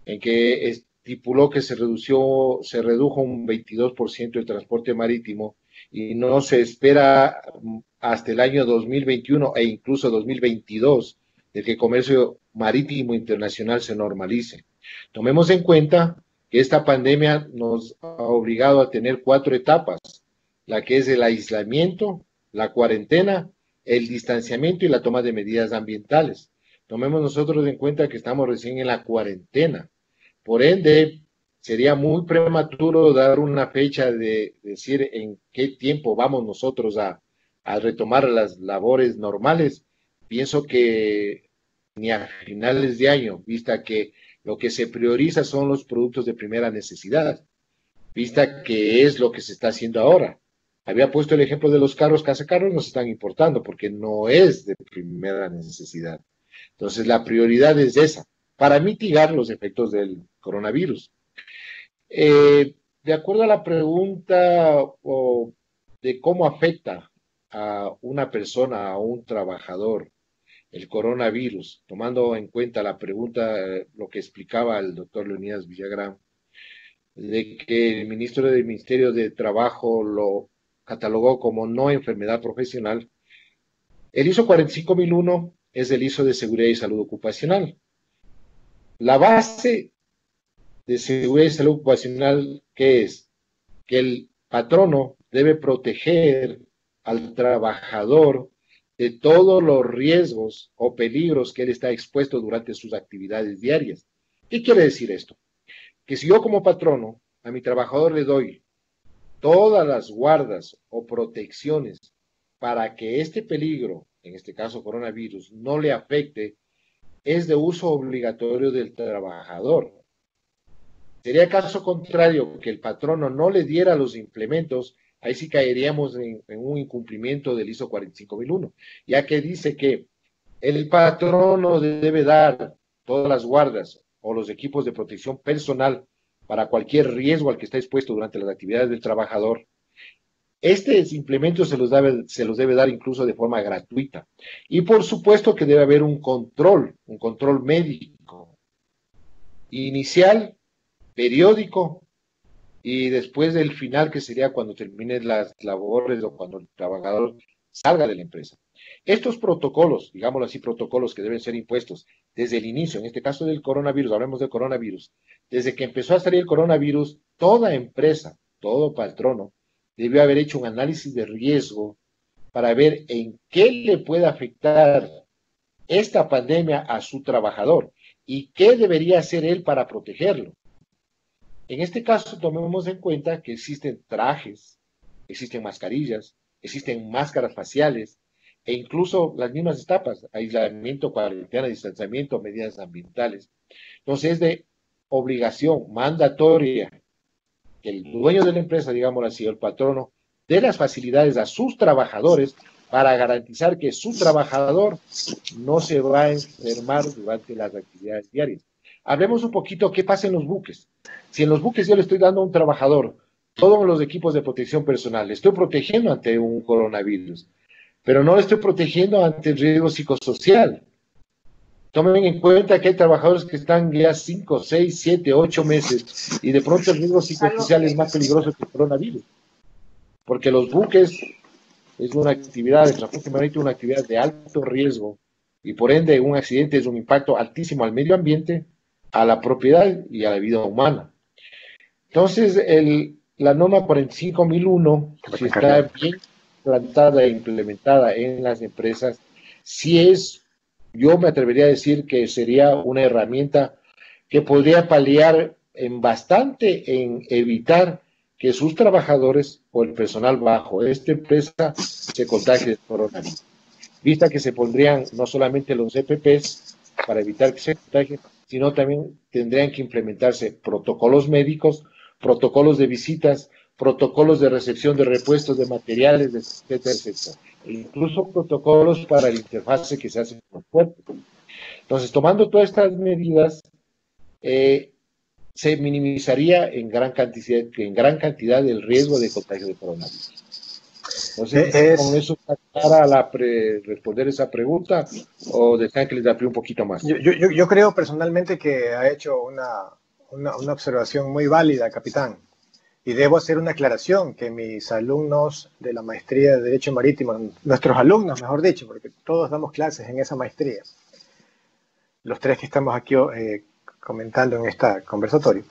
en que estipuló que se redujo un 22% el transporte marítimo y no se espera hasta el año 2021 e incluso 2022 de que el comercio marítimo internacional se normalice. Tomemos en cuenta que esta pandemia nos ha obligado a tener 4 etapas, la que es el aislamiento, la cuarentena, el distanciamiento y la toma de medidas ambientales. Tomemos nosotros en cuenta que estamos recién en la cuarentena. Por ende, sería muy prematuro dar una fecha de decir en qué tiempo vamos nosotros a retomar las labores normales. Pienso que ni a finales de año, vista que lo que se prioriza son los productos de primera necesidad, vista que es lo que se está haciendo ahora. Había puesto el ejemplo de los carros, casacarros no se están importando porque no es de primera necesidad. Entonces la prioridad es esa, para mitigar los efectos del coronavirus. De acuerdo a la pregunta de cómo afecta a una persona, a un trabajador, el coronavirus, tomando en cuenta la pregunta, lo que explicaba el doctor Leonidas Villagrán, de que el ministro del Ministerio de Trabajo lo catalogó como no enfermedad profesional. El ISO 45001 es el ISO de Seguridad y Salud Ocupacional. La base de seguridad y salud ocupacional, ¿qué es? Que el patrono debe proteger al trabajador de todos los riesgos o peligros que él está expuesto durante sus actividades diarias. ¿Qué quiere decir esto? Que si yo como patrono a mi trabajador le doy todas las guardas o protecciones para que este peligro, en este caso coronavirus, no le afecte, es de uso obligatorio del trabajador. Sería caso contrario que el patrono no le diera los implementos, ahí sí caeríamos en un incumplimiento del ISO 45001, ya que dice que el patrono debe dar todas las guardas o los equipos de protección personal para cualquier riesgo al que está expuesto durante las actividades del trabajador. Estos implementos se los debe dar incluso de forma gratuita. Y por supuesto que debe haber un control médico, inicial, periódico, y después del final, que sería cuando termine las labores o cuando el trabajador salga de la empresa. Estos protocolos, digámoslo así, protocolos que deben ser impuestos desde el inicio, en este caso del coronavirus, hablemos del coronavirus, desde que empezó a salir el coronavirus, toda empresa, todo patrono, debió haber hecho un análisis de riesgo para ver en qué le puede afectar esta pandemia a su trabajador y qué debería hacer él para protegerlo. En este caso, tomemos en cuenta que existen trajes, existen mascarillas, existen máscaras faciales e incluso las mismas etapas, aislamiento, cuarentena, distanciamiento, medidas ambientales. Entonces, es de obligación mandatoria que el dueño de la empresa, digámoslo así, el patrono, dé las facilidades a sus trabajadores para garantizar que su trabajador no se va a enfermar durante las actividades diarias. Hablemos un poquito qué pasa en los buques. Si en los buques yo le estoy dando a un trabajador todos los equipos de protección personal, le estoy protegiendo ante un coronavirus, pero no le estoy protegiendo ante el riesgo psicosocial. Tomen en cuenta que hay trabajadores que están ya 5, 6, 7, 8 meses y de pronto el riesgo psicosocial es más peligroso que el coronavirus. Porque los buques es una actividad, el transporte marítimo es una actividad de alto riesgo y por ende un accidente es un impacto altísimo al medio ambiente, a la propiedad y a la vida humana. Entonces, la norma 45001, si está bien plantada e implementada en las empresas, yo me atrevería a decir que sería una herramienta que podría paliar bastante en evitar que sus trabajadores o el personal bajo esta empresa se contagien de coronavirus. Vista que se pondrían no solamente los EPPs para evitar que se contagien, sino también tendrían que implementarse protocolos médicos, protocolos de visitas, protocolos de recepción de repuestos de materiales, etcétera, etcétera. E incluso protocolos para la interfase que se hace con el puerto. Entonces, tomando todas estas medidas, se minimizaría en gran cantidad el riesgo de contagio de coronavirus. Entonces, con eso para responder esa pregunta, o desean que les amplíe un poquito más. Yo creo personalmente que ha hecho una observación muy válida, capitán. Y debo hacer una aclaración, que mis alumnos de la maestría de Derecho Marítimo, nuestros alumnos, mejor dicho, porque todos damos clases en esa maestría, los tres que estamos aquí comentando en este conversatorio,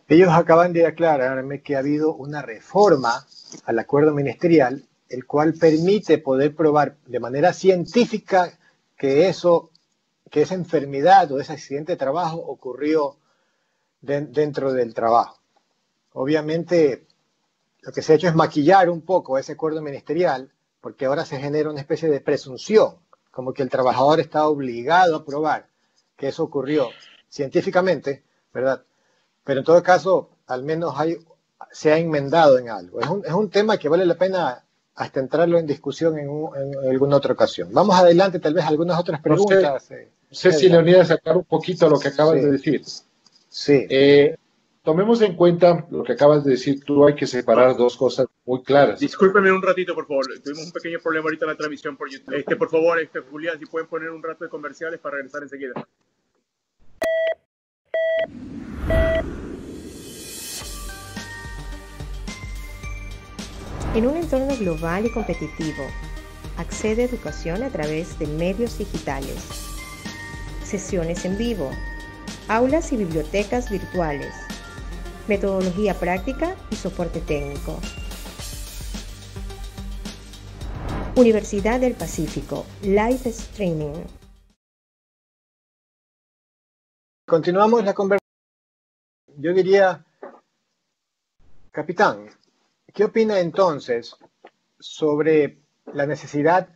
ellos acaban de aclararme que ha habido una reforma al acuerdo ministerial, el cual permite poder probar de manera científica que esa enfermedad o ese accidente de trabajo ocurrió dentro del trabajo. Obviamente, lo que se ha hecho es maquillar un poco ese acuerdo ministerial, porque ahora se genera una especie de presunción, como que el trabajador está obligado a probar que eso ocurrió científicamente, ¿verdad? Pero en todo caso, al menos se ha enmendado en algo. Es un tema que vale la pena hasta entrarlo en discusión en alguna otra ocasión. Vamos adelante, tal vez algunas otras preguntas. No sé si Leonidas sacar un poquito lo que acabas de decir. Sí. Tomemos en cuenta lo que acabas de decir tú, hay que separar dos cosas muy claras. Discúlpeme un ratito, por favor. Tuvimos un pequeño problema ahorita en la transmisión por YouTube. Por favor, Julián, si pueden poner un rato de comerciales para regresar enseguida. En un entorno global y competitivo, accede a educación a través de medios digitales, sesiones en vivo, aulas y bibliotecas virtuales, metodología práctica y soporte técnico. Universidad del Pacífico, live streaming. Continuamos la conversación. Yo diría, capitán, ¿qué opina entonces sobre la necesidad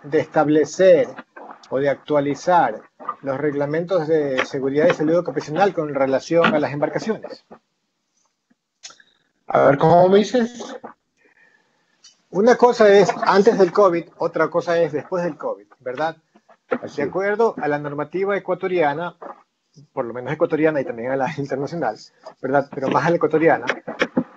de establecer o de actualizar los reglamentos de seguridad y salud ocupacional con relación a las embarcaciones? A ver, ¿cómo me dices? Una cosa es antes del COVID, otra cosa es después del COVID, ¿verdad? De acuerdo a la normativa ecuatoriana, por lo menos ecuatoriana y también a la internacional, ¿verdad? Pero más a la ecuatoriana,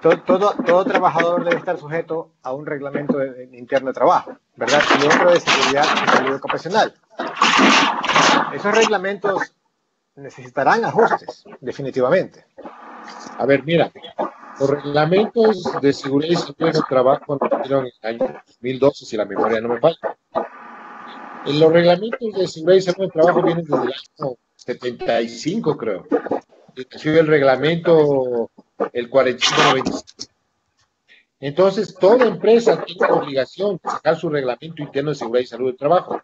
todo trabajador debe estar sujeto a un reglamento interno de trabajo, ¿verdad? Y otro de seguridad y salud ocupacional. Esos reglamentos necesitarán ajustes, definitivamente. A ver, mira, los reglamentos de seguridad y salud en el trabajo nacieron en el año 2012, si la memoria no me falla. Los reglamentos de seguridad y salud en el trabajo vienen desde el año 75, creo. Nació el reglamento el 4595. Entonces, toda empresa tiene la obligación de sacar su reglamento interno de seguridad y salud del trabajo,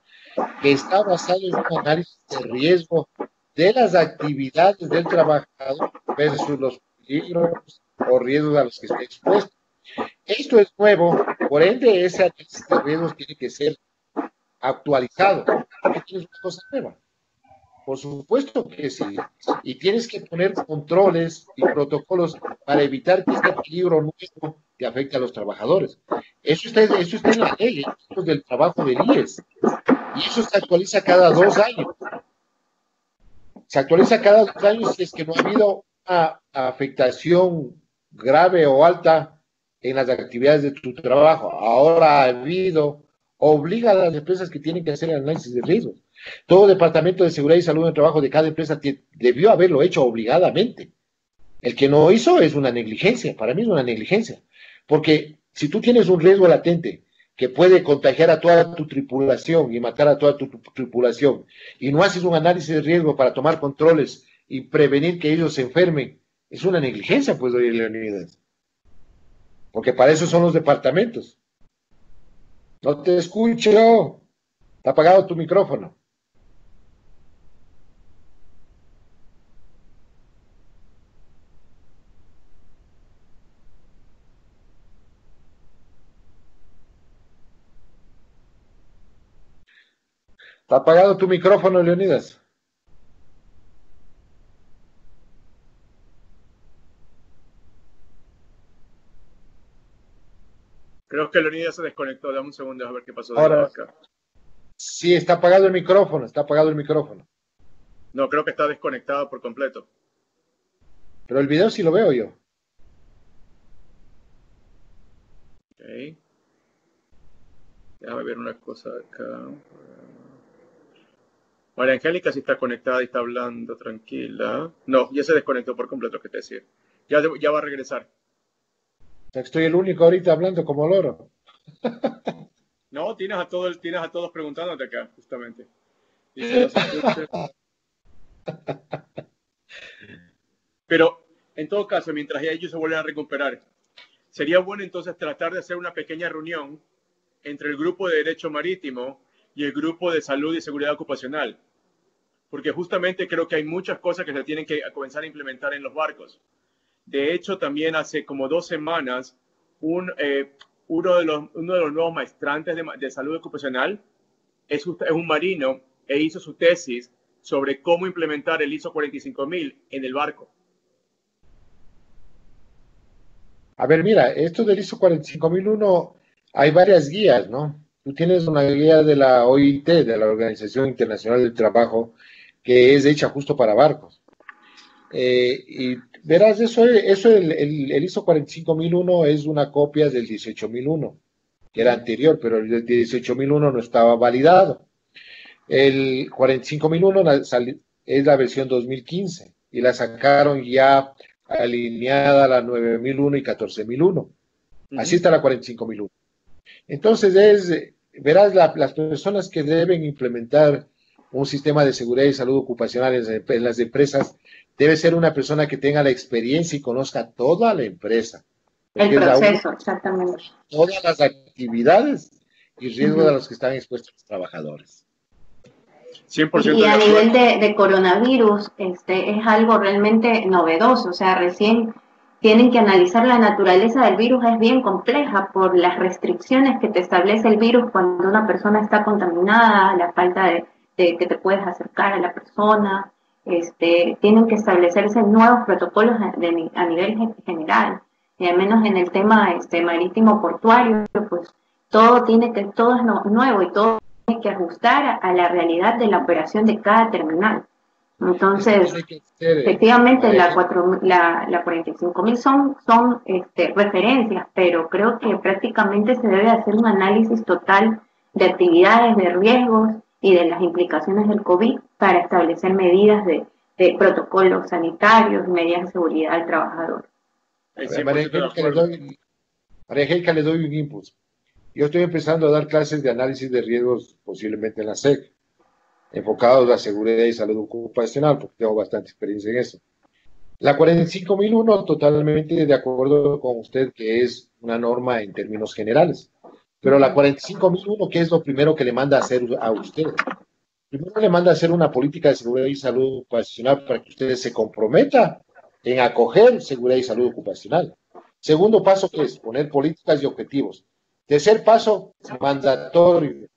que está basado en un análisis de riesgo de las actividades del trabajador versus los peligros o riesgos a los que esté expuesto. Esto es nuevo, por ende, ese análisis de riesgos tiene que ser actualizado, porque tienes una cosa nueva. Por supuesto que sí. Y tienes que poner controles y protocolos para evitar que este peligro nuevo te afecte a los trabajadores. Eso está en la ley, eso es del trabajo del IES. Y eso se actualiza cada 2 años. Se actualiza cada 2 años si es que no ha habido una afectación grave o alta en las actividades de tu trabajo. Ahora ha habido, obliga a las empresas que tienen que hacer el análisis de riesgos. Todo departamento de seguridad y salud en el trabajo de cada empresa debió haberlo hecho obligadamente. El que no hizo es una negligencia, para mí es una negligencia, porque Si tú tienes un riesgo latente que puede contagiar a toda tu tripulación y matar a toda tu tripulación, y no haces un análisis de riesgo para tomar controles y prevenir que ellos se enfermen, es una negligencia, pues, oye, Leonidas. Porque para eso son los departamentos. No te escucho. Está apagado tu micrófono. Está apagado tu micrófono, Leonidas. Creo que Leonidas se desconectó. Dame un segundo a ver qué pasó. Ahora, sí, está apagado el micrófono, está apagado el micrófono. No, creo que está desconectado por completo. Pero el video sí lo veo yo. Ok. Déjame ver una cosa acá. María Angélica sí está conectada y está hablando, tranquila. No, ya se desconectó por completo, ¿qué te decía? Ya va a regresar. Estoy el único ahorita hablando como loro. No, tienes a todos preguntándote acá, justamente. Dice, no se escucha. Pero, en todo caso, mientras ellos se vuelven a recuperar, sería bueno entonces tratar de hacer una pequeña reunión entre el grupo de Derecho Marítimo y el grupo de Salud y Seguridad Ocupacional. Porque justamente creo que hay muchas cosas que se tienen que comenzar a implementar en los barcos. De hecho, también hace como 2 semanas, uno de los nuevos maestrantes de salud ocupacional es un marino e hizo su tesis sobre cómo implementar el ISO 45000 en el barco. A ver, mira, esto del ISO 45001, hay varias guías, ¿no? Tú tienes una guía de la OIT, de la Organización Internacional del Trabajo, que es hecha justo para barcos. Y verás, el ISO 45001 es una copia del 18001, que era anterior, pero el 18001 no estaba validado. El 45001 es la versión 2015 y la sacaron ya alineada a la 9001 y 14001. Así está la 45001. Entonces, verás, las personas que deben implementar un sistema de seguridad y salud ocupacional en las empresas debe ser una persona que tenga la experiencia y conozca toda la empresa. El proceso, exactamente. Todas las actividades y riesgos a los que están expuestos los trabajadores. 100% y a nivel de coronavirus, es algo realmente novedoso. O sea, recién tienen que analizar la naturaleza del virus, es bien compleja por las restricciones que te establece el virus cuando una persona está contaminada, la falta de que te puedes acercar a la persona. Tienen que establecerse nuevos protocolos a nivel general, y al menos en el tema marítimo portuario, pues todo es nuevo y todo tiene que ajustar a la realidad de la operación de cada terminal. Entonces, efectivamente, la 45.000 son referencias, pero creo que prácticamente se debe hacer un análisis total de actividades, de riesgos y de las implicaciones del COVID para establecer medidas de protocolos sanitarios, medidas de seguridad al trabajador. María Angélica, le doy un impulso. Yo estoy empezando a dar clases de análisis de riesgos posiblemente en la SEC, enfocados a la seguridad y salud ocupacional, porque tengo bastante experiencia en eso. La 45001, totalmente de acuerdo con usted, que es una norma en términos generales. Pero la 45001, ¿qué es lo primero que le manda a hacer a usted? Primero le manda a hacer una política de seguridad y salud ocupacional para que usted se comprometa en acoger seguridad y salud ocupacional. Segundo paso, que es poner políticas y objetivos. Tercer paso, mandatorio,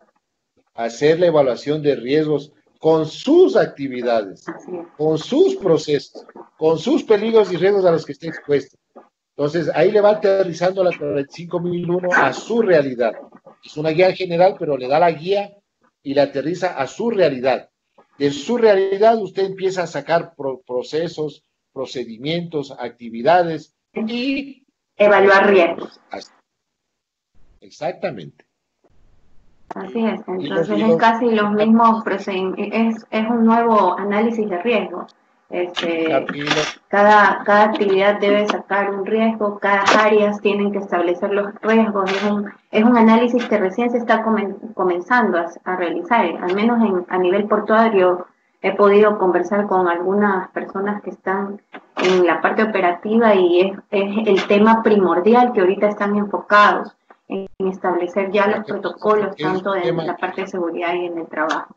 hacer la evaluación de riesgos con sus actividades, con sus procesos, con sus peligros y riesgos a los que esté expuesto. Entonces, ahí le va aterrizando la 45001 a su realidad. Es una guía general, pero le da la guía y la aterriza a su realidad. De su realidad, usted empieza a sacar procesos, procedimientos, actividades y evaluar riesgos. Exactamente. Así es, entonces es casi los mismos procedimientos, es un nuevo análisis de riesgo. Cada actividad debe sacar un riesgo, cada áreas tienen que establecer los riesgos. Es un análisis que recién se está comenzando a realizar, al menos a nivel portuario. He podido conversar con algunas personas que están en la parte operativa y es el tema primordial que ahorita están enfocados en establecer ya los protocolos, tanto en la parte de seguridad y en el trabajo,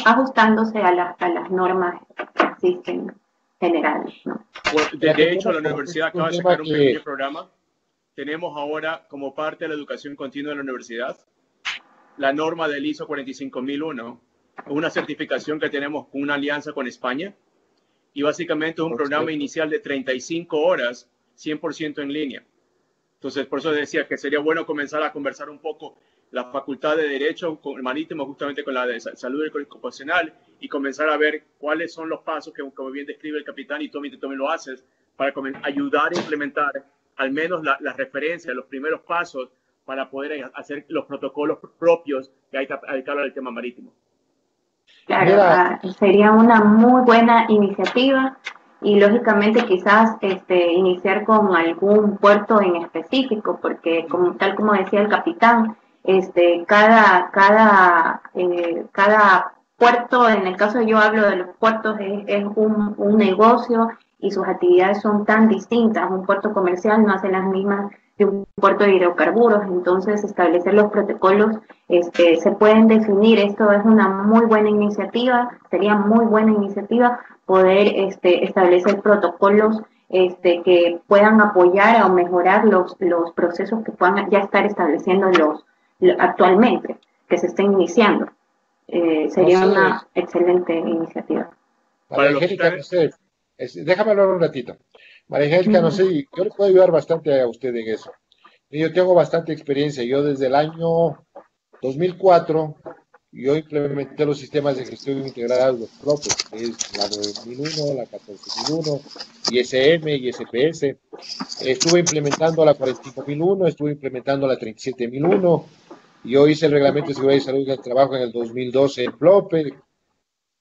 ajustándose a las normas que existen generales, ¿no? De hecho, la universidad acaba de sacar un pequeño programa. Tenemos ahora, como parte de la educación continua de la universidad, la norma del ISO 45001, una certificación que tenemos con una alianza con España, y básicamente es un programa inicial de 35 horas, 100% en línea. Entonces, por eso decía que sería bueno comenzar a conversar un poco la Facultad de Derecho Marítimo, justamente con la de Salud y Ocupacional, y comenzar a ver cuáles son los pasos que, como bien describe el capitán, y Tommy lo haces, para ayudar a implementar al menos las referencias, los primeros pasos, para poder hacer los protocolos propios que hay que hablar del tema marítimo. Claro, sería una muy buena iniciativa y lógicamente quizás iniciar con algún puerto en específico, porque tal como decía el capitán, cada puerto, en el caso yo hablo de los puertos, es un negocio y sus actividades son tan distintas. Un puerto comercial no hace las mismas de un puerto de hidrocarburos, entonces establecer los protocolos se pueden definir. Esto es una muy buena iniciativa, sería muy buena iniciativa poder establecer protocolos que puedan apoyar o mejorar los procesos que puedan ya estar estableciendo actualmente, que se estén iniciando. Sería una excelente iniciativa. María Angélica, no sé, déjame hablar un ratito. María Angélica, no sé, yo le puedo ayudar bastante a usted en eso. Yo tengo bastante experiencia. Yo desde el año 2004, yo implementé los sistemas de gestión integrados de propios, que es la 9001, la 14001, ISM, ISPS. Estuve implementando la 45001, estuve implementando la 37001. Yo hice el reglamento de seguridad y salud del trabajo en el 2012 en PLOPE.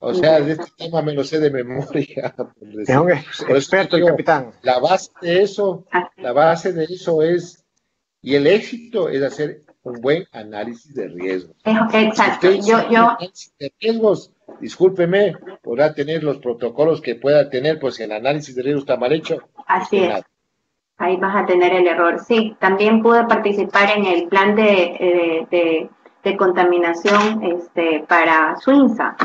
O sea, de este tema me lo sé de memoria. Es un experto el capitán. La base de eso es, y el éxito es hacer un buen análisis de riesgos. Exacto. Análisis de riesgos, discúlpeme, podrá tener los protocolos que pueda tener, pues si el análisis de riesgos está mal hecho. Así es. Ahí vas a tener el error. Sí, también pude participar en el plan de contaminación para Suinsa.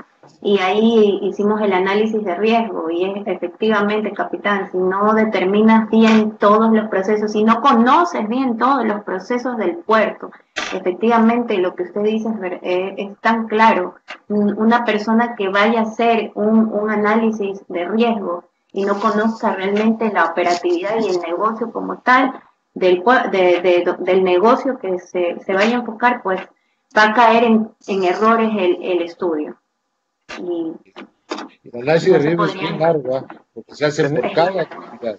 Y ahí hicimos el análisis de riesgo y es efectivamente, capitán, si no determinas bien todos los procesos, si no conoces bien todos los procesos del puerto, efectivamente lo que usted dice es tan claro. Una persona que vaya a hacer un análisis de riesgo y no conozca realmente la operatividad y el negocio como tal del negocio que se vaya a enfocar, pues va a caer en errores el estudio. El análisis de riesgo es bien largo, porque se hace por cada actividad.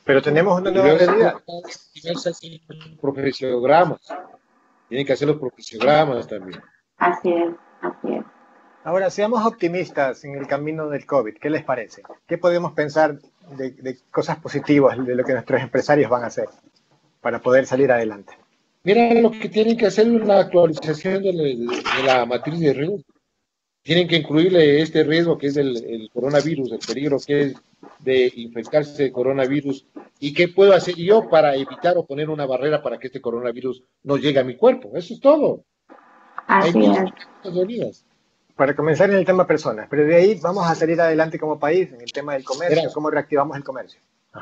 Pero tenemos una nueva realidad. Profesiogramas. Tienen que hacer los profesiogramas también. Así es, así es. Ahora, seamos optimistas en el camino del COVID. ¿Qué les parece? ¿Qué podemos pensar de cosas positivas de lo que nuestros empresarios van a hacer para poder salir adelante? Mira, lo que tienen que hacer es una actualización de la matriz de riesgo. Tienen que incluirle este riesgo que es el coronavirus, el peligro que es de infectarse de coronavirus y qué puedo hacer yo para evitar o poner una barrera para que este coronavirus no llegue a mi cuerpo. Eso es todo. Así es. Para comenzar en el tema personas, pero de ahí vamos a salir adelante como país en el tema del comercio, cómo reactivamos el comercio.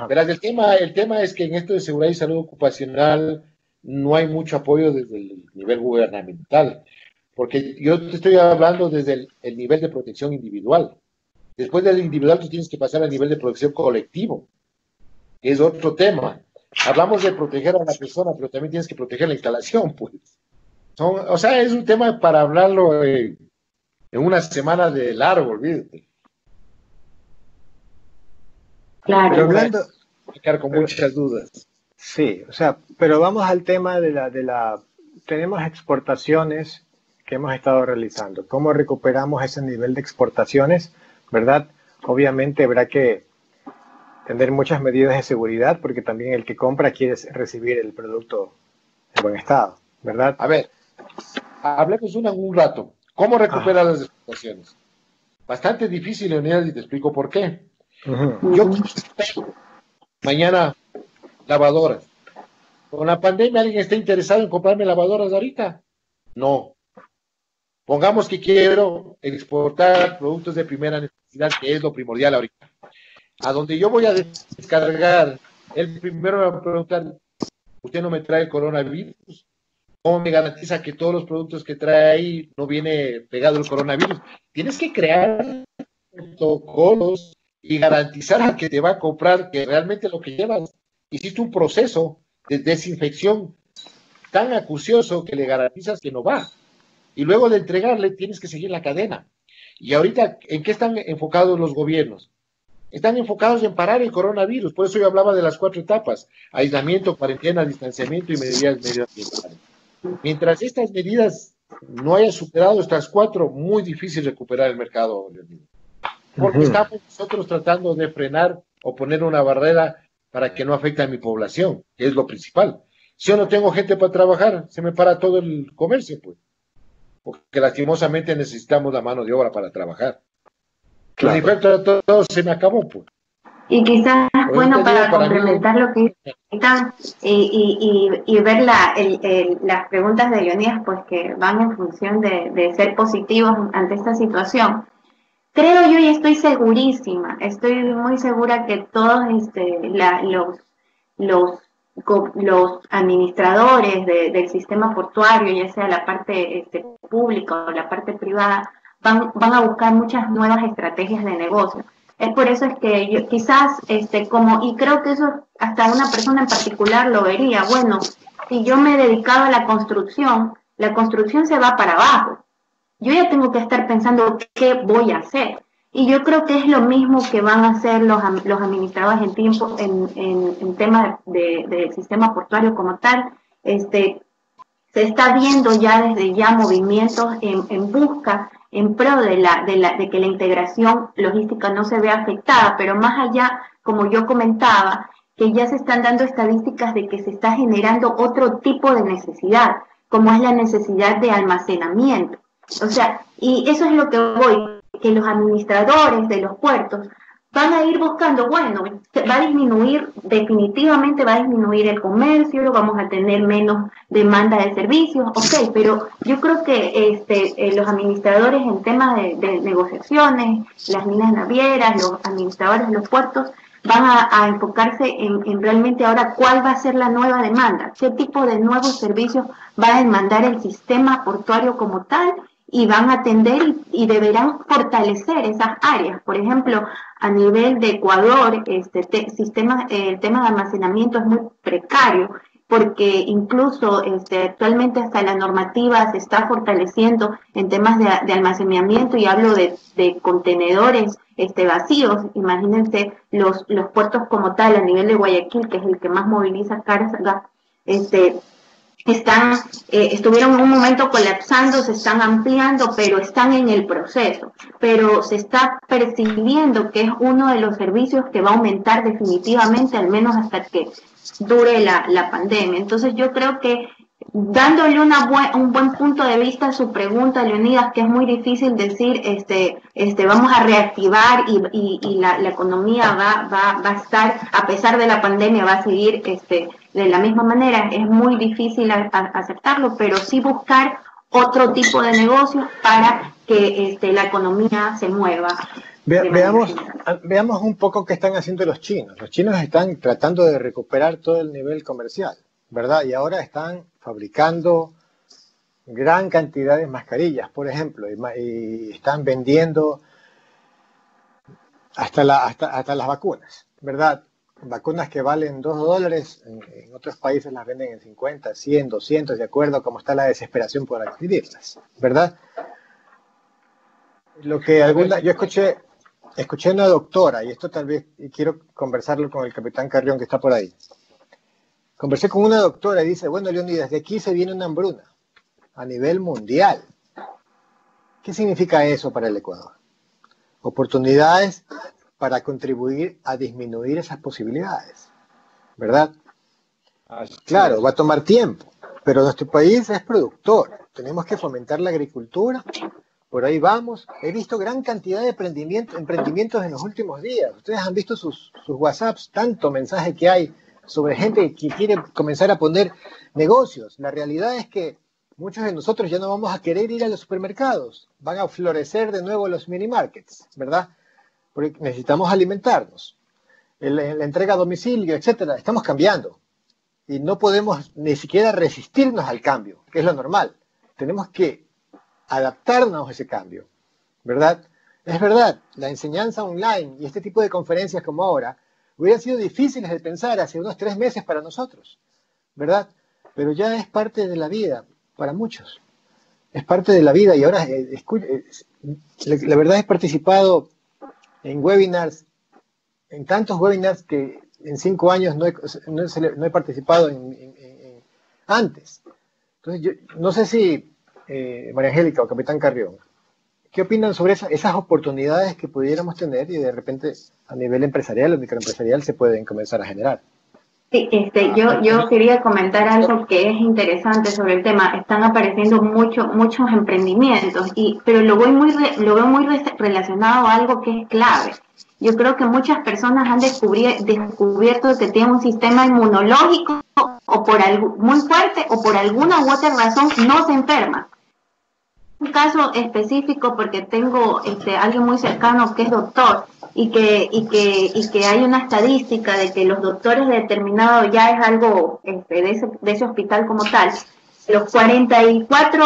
Verás, el tema es que en esto de seguridad y salud ocupacional no hay mucho apoyo desde el nivel gubernamental. Porque yo te estoy hablando desde el nivel de protección individual. Después del individual tú tienes que pasar al nivel de protección colectivo, que es otro tema. Hablamos de proteger a la persona, pero también tienes que proteger la instalación, pues. O sea, es un tema para hablarlo en una semana de largo, olvídate. Claro. Pero hablando... Con muchas dudas. Sí, o sea, pero vamos al tema tenemos exportaciones que hemos estado realizando. ¿Cómo recuperamos ese nivel de exportaciones, verdad? obviamente habrá que tener muchas medidas de seguridad porque también el que compra quiere recibir el producto en buen estado, ¿verdad? A ver, hablemos un rato. ¿Cómo recuperar las exportaciones? Bastante difícil, Leonidas, y te explico por qué. Yo mañana lavadoras. Con la pandemia, ¿alguien está interesado en comprarme lavadoras ahorita? No. Pongamos que quiero exportar productos de primera necesidad, que es lo primordial ahorita. A donde yo voy a descargar, el primero me va a preguntar, ¿usted no me trae el coronavirus? ¿Cómo me garantiza que todos los productos que trae ahí no viene pegado el coronavirus? Tienes que crear protocolos y garantizar al que te va a comprar que realmente lo que llevas, hiciste un proceso de desinfección tan acucioso que le garantizas que no va. Y luego de entregarle tienes que seguir la cadena. Y ahorita, ¿en qué están enfocados los gobiernos? Están enfocados en parar el coronavirus. Por eso yo hablaba de las 4 etapas: aislamiento, cuarentena, distanciamiento y medidas medioambientales. Mientras estas medidas no hayan superado estas 4, muy difícil recuperar el mercado, porque estamos nosotros tratando de frenar o poner una barrera para que no afecte a mi población, que es lo principal. Si yo no tengo gente para trabajar, se me para todo el comercio, pues, porque lastimosamente necesitamos la mano de obra para trabajar. Claro. El efecto todo se me acabó, pues. Y quizás, bueno, para complementar lo que están y ver las preguntas de Leonidas, pues que van en función de ser positivos ante esta situación. Creo yo y estoy segurísima, estoy muy segura que todos los administradores del sistema portuario, ya sea la parte pública o la parte privada, van a buscar muchas nuevas estrategias de negocio. Es por eso es que yo quizás, y creo que eso hasta una persona en particular lo vería, bueno, si yo me he dedicado a la construcción se va para abajo. Yo ya tengo que estar pensando qué voy a hacer. Y yo creo que es lo mismo que van a hacer los administradores en temas del sistema portuario como tal. Se está viendo ya desde ya movimientos en busca, en pro de que la integración logística no se vea afectada, pero más allá, como yo comentaba, que ya se están dando estadísticas de que se está generando otro tipo de necesidad, como es la necesidad de almacenamiento. O sea, y eso es lo que voy, que los administradores de los puertos van a ir buscando, bueno, definitivamente va a disminuir el comercio, vamos a tener menos demanda de servicios, ok, pero yo creo que los administradores en temas de negociaciones, las líneas navieras, los administradores de los puertos, van a enfocarse en realmente ahora cuál va a ser la nueva demanda, qué tipo de nuevos servicios va a demandar el sistema portuario como tal, y van a atender y deberán fortalecer esas áreas. Por ejemplo, a nivel de Ecuador, el tema de almacenamiento es muy precario, porque incluso actualmente hasta la normativa se está fortaleciendo en temas de almacenamiento, y hablo de contenedores vacíos. Imagínense los puertos como tal, a nivel de Guayaquil, que es el que más moviliza carga, estuvieron en un momento colapsando, se están ampliando, pero están en el proceso. Pero se está percibiendo que es uno de los servicios que va a aumentar definitivamente, al menos hasta que dure la pandemia. Entonces yo creo que dándole un buen punto de vista a su pregunta, Leonidas, que es muy difícil decir, vamos a reactivar y la economía va a estar, a pesar de la pandemia, va a seguir de la misma manera. Es muy difícil aceptarlo, pero sí buscar otro tipo de negocio para que la economía se mueva. Veamos un poco qué están haciendo los chinos. Los chinos están tratando de recuperar todo el nivel comercial, ¿verdad? Y ahora están fabricando gran cantidad de mascarillas, por ejemplo, y están vendiendo hasta las vacunas, ¿verdad? Vacunas que valen $2, en otros países las venden en 50, 100, 200, de acuerdo a cómo está la desesperación por adquirirlas, ¿verdad? Yo escuché una doctora, y esto tal vez quiero conversarlo con el capitán Carrión, que está por ahí. Conversé con una doctora y dice, bueno, Leonidas, de aquí se viene una hambruna a nivel mundial. ¿Qué significa eso para el Ecuador? oportunidades para contribuir a disminuir esas posibilidades, ¿verdad? Claro, va a tomar tiempo, pero nuestro país es productor, tenemos que fomentar la agricultura, por ahí vamos. He visto gran cantidad de emprendimientos en los últimos días. Ustedes han visto sus WhatsApps, tanto mensaje que hay sobre gente que quiere comenzar a poner negocios. La realidad es que muchos de nosotros ya no vamos a querer ir a los supermercados, van a florecer de nuevo los mini markets, ¿verdad? Porque necesitamos alimentarnos. La entrega a domicilio, etcétera, estamos cambiando. Y no podemos ni siquiera resistirnos al cambio, que es lo normal. Tenemos que adaptarnos a ese cambio, ¿verdad? Es verdad, la enseñanza online y este tipo de conferencias como ahora hubieran sido difíciles de pensar hace unos 3 meses para nosotros, ¿verdad? Pero ya es parte de la vida para muchos. Es parte de la vida y ahora, la verdad, he participado en webinars, en tantos webinars que en 5 años no he participado antes. Entonces, yo no sé si María Angélica o Capitán Carrión, ¿qué opinan sobre esas oportunidades que pudiéramos tener y de repente a nivel empresarial o microempresarial se pueden comenzar a generar? Sí, yo quería comentar algo que es interesante sobre el tema. Están apareciendo muchos emprendimientos, pero lo veo muy relacionado a algo que es clave. Yo creo que muchas personas han descubierto que tienen un sistema inmunológico muy fuerte o por alguna u otra razón no se enferma. Un caso específico porque tengo alguien muy cercano que es doctor y que hay una estadística de que los doctores determinados ya es algo de ese hospital como tal. Los 44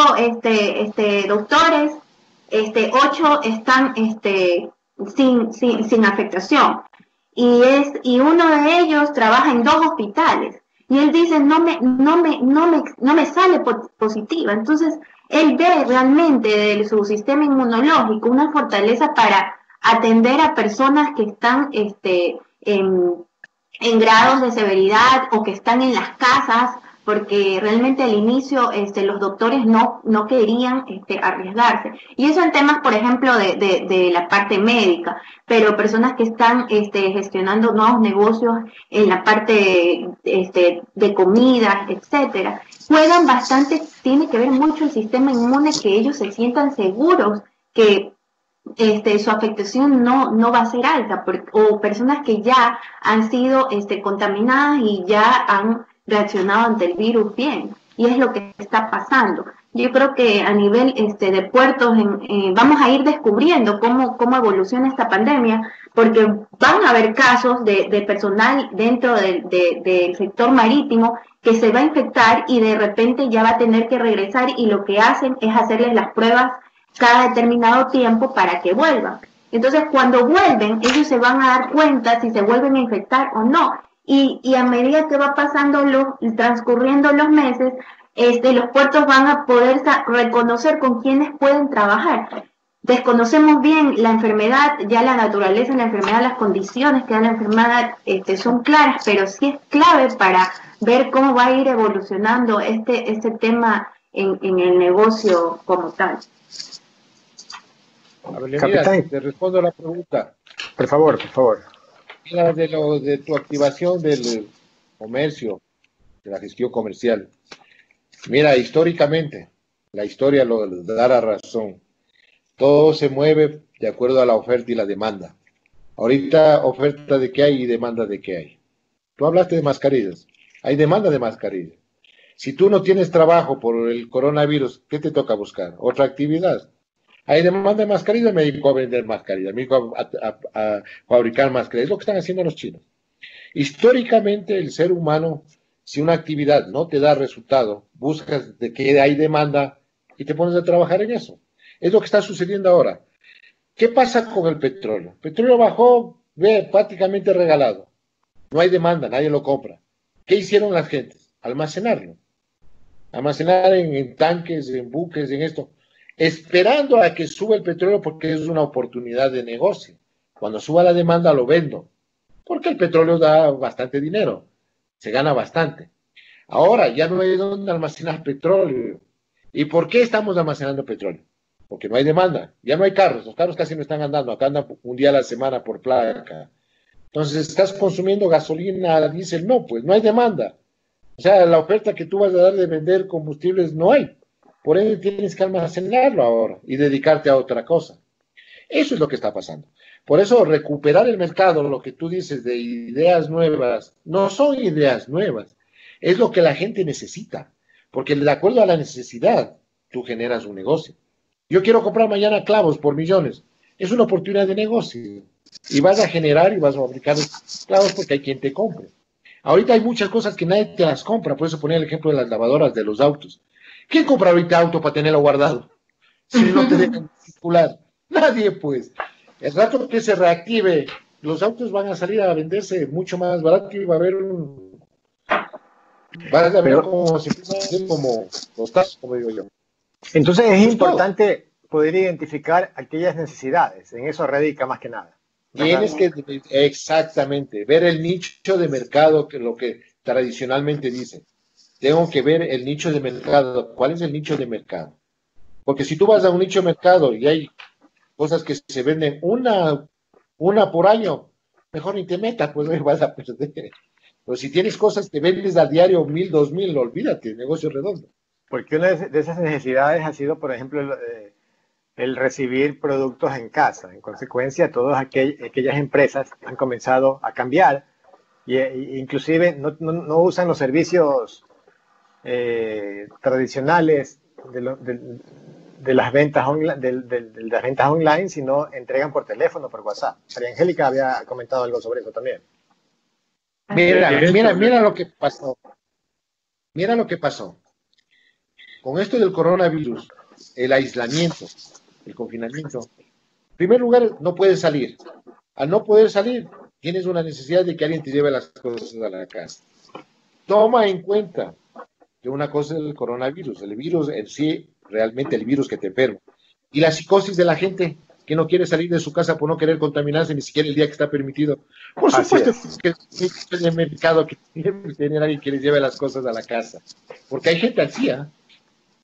doctores, 8 están sin afectación y uno de ellos trabaja en 2 hospitales y él dice no me sale positiva. Entonces él ve realmente de su sistema inmunológico una fortaleza para atender a personas que están en grados de severidad o que están en las casas, porque realmente al inicio los doctores no querían arriesgarse. Y eso en temas, por ejemplo, de la parte médica, pero personas que están gestionando nuevos negocios en la parte de comida, etcétera, juegan bastante, tiene que ver mucho el sistema inmune, que ellos se sientan seguros que su afectación no va a ser alta, o personas que ya han sido contaminadas y ya han reaccionado ante el virus bien, y es lo que está pasando. Yo creo que a nivel de puertos vamos a ir descubriendo cómo evoluciona esta pandemia, porque van a haber casos de personal dentro del sector marítimo que se va a infectar y de repente ya va a tener que regresar, y lo que hacen es hacerles las pruebas cada determinado tiempo para que vuelvan. Entonces, cuando vuelven, ellos se van a dar cuenta si se vuelven a infectar o no. Y a medida que va transcurriendo los meses, los puertos van a poder reconocer con quiénes pueden trabajar. Desconocemos bien la enfermedad, ya la naturaleza de la enfermedad, las condiciones que da la enfermedad son claras, pero sí es clave para ver cómo va a ir evolucionando este tema en el negocio como tal. A ver, Capitán, te respondo a la pregunta. Por favor. Mira, de tu activación del comercio, de la gestión comercial. Mira, históricamente, la historia lo da la razón. Todo se mueve de acuerdo a la oferta y la demanda. Ahorita, oferta de qué hay y demanda de qué hay. Tú hablaste de mascarillas. Hay demanda de mascarillas. Si tú no tienes trabajo por el coronavirus, ¿qué te toca buscar? Otra actividad. Hay demanda de mascarillas, me dedico a vender mascarillas, me dedico a fabricar mascarillas. Es lo que están haciendo los chinos. Históricamente, el ser humano, si una actividad no te da resultado, buscas de que hay demanda y te pones a trabajar en eso. Es lo que está sucediendo ahora. ¿Qué pasa con el petróleo? El petróleo bajó, prácticamente regalado. No hay demanda, nadie lo compra. ¿Qué hicieron las gentes? Almacenarlo. Almacenar en tanques, en buques, en esto. Esperando a que suba el petróleo porque es una oportunidad de negocio. Cuando suba la demanda lo vendo, porque el petróleo da bastante dinero, se gana bastante. Ahora ya no hay dónde almacenar petróleo. ¿Y por qué estamos almacenando petróleo? porque no hay demanda. Ya no hay carros, los carros casi no están andando, acá andan un día a la semana por placa. Entonces, ¿estás consumiendo gasolina, diésel? No, pues no hay demanda. O sea, la oferta que tú vas a dar de vender combustibles no hay. Por ende, tienes que almacenarlo ahora y dedicarte a otra cosa. Eso es lo que está pasando. Por eso, recuperar el mercado, lo que tú dices de ideas nuevas, no son ideas nuevas. Es lo que la gente necesita. Porque de acuerdo a la necesidad, tú generas un negocio. Yo quiero comprar mañana clavos por millones. Es una oportunidad de negocio. Y vas a generar y vas a fabricar clavos porque hay quien te compre. Ahorita hay muchas cosas que nadie te las compra. Por eso ponía el ejemplo de las lavadoras de los autos. ¿Quién compra ahorita auto para tenerlo guardado? Si no te dejan circular. Nadie, pues. El rato que se reactive, los autos van a salir a venderse mucho más barato y va a haber un... Vas a ver como si fuese como los tazos, como digo yo. Entonces es importante poder identificar aquellas necesidades. En eso radica más que nada. Tienes que, exactamente, ver el nicho de mercado, que lo que tradicionalmente dicen. Tengo que ver el nicho de mercado. ¿Cuál es el nicho de mercado? Porque si tú vas a un nicho de mercado y hay cosas que se venden una por año, mejor ni te metas, pues no vas a perder. Pero si tienes cosas que vendes a diario 1,000, 2,000, olvídate, negocio redondo. Porque una de esas necesidades ha sido, por ejemplo, el recibir productos en casa. En consecuencia, todas aquellas empresas han comenzado a cambiar e inclusive no usan los servicios tradicionales de las ventas online, sino entregan por teléfono, por WhatsApp. María Angélica había comentado algo sobre eso también. Mira lo que pasó. Mira lo que pasó. Con esto del coronavirus, el aislamiento, el confinamiento, en primer lugar, no puedes salir. Al no poder salir, tienes una necesidad de que alguien te lleve las cosas a la casa. Toma en cuenta que una cosa es el coronavirus, el virus en sí, realmente el virus que te enferma. Y la psicosis de la gente que no quiere salir de su casa por no querer contaminarse ni siquiera el día que está permitido. Por supuesto que es el mercado que tiene que tener alguien que les lleve las cosas a la casa. Porque hay gente así, ¿eh?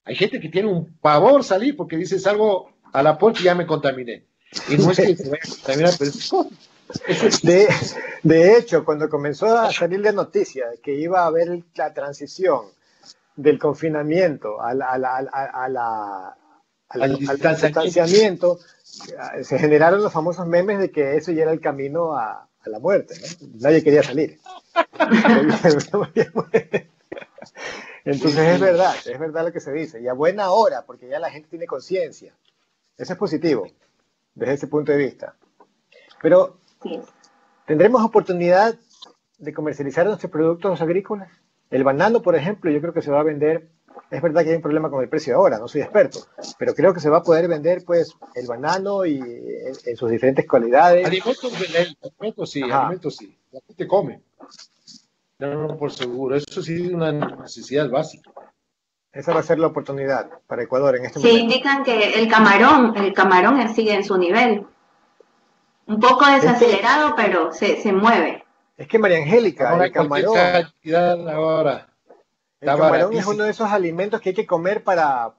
Hay gente que tiene un pavor salir porque dice salgo a la puerta y ya me contaminé. Y no es que se vaya a contaminar, pero de hecho, cuando comenzó a salir la noticia de que iba a haber la transición del confinamiento al distanciamiento, se generaron los famosos memes de que eso ya era el camino a la muerte, ¿no? Nadie quería salir. Entonces es verdad lo que se dice, y a buena hora, porque ya la gente tiene conciencia. Eso es positivo, desde ese punto de vista. Pero, ¿tendremos oportunidad de comercializar nuestros productos agrícolas? El banano, por ejemplo, yo creo que se va a vender. Es verdad que hay un problema con el precio ahora, no soy experto, pero creo que se va a poder vender pues el banano y en sus diferentes cualidades. Alimentos sí. La gente come. No, por seguro. Eso sí es una necesidad básica. Esa va a ser la oportunidad para Ecuador en este momento. Sí, indican que el camarón sigue en su nivel. Un poco desacelerado, pero se mueve. Es que María Angélica, el camarón es uno de esos alimentos que hay que comer para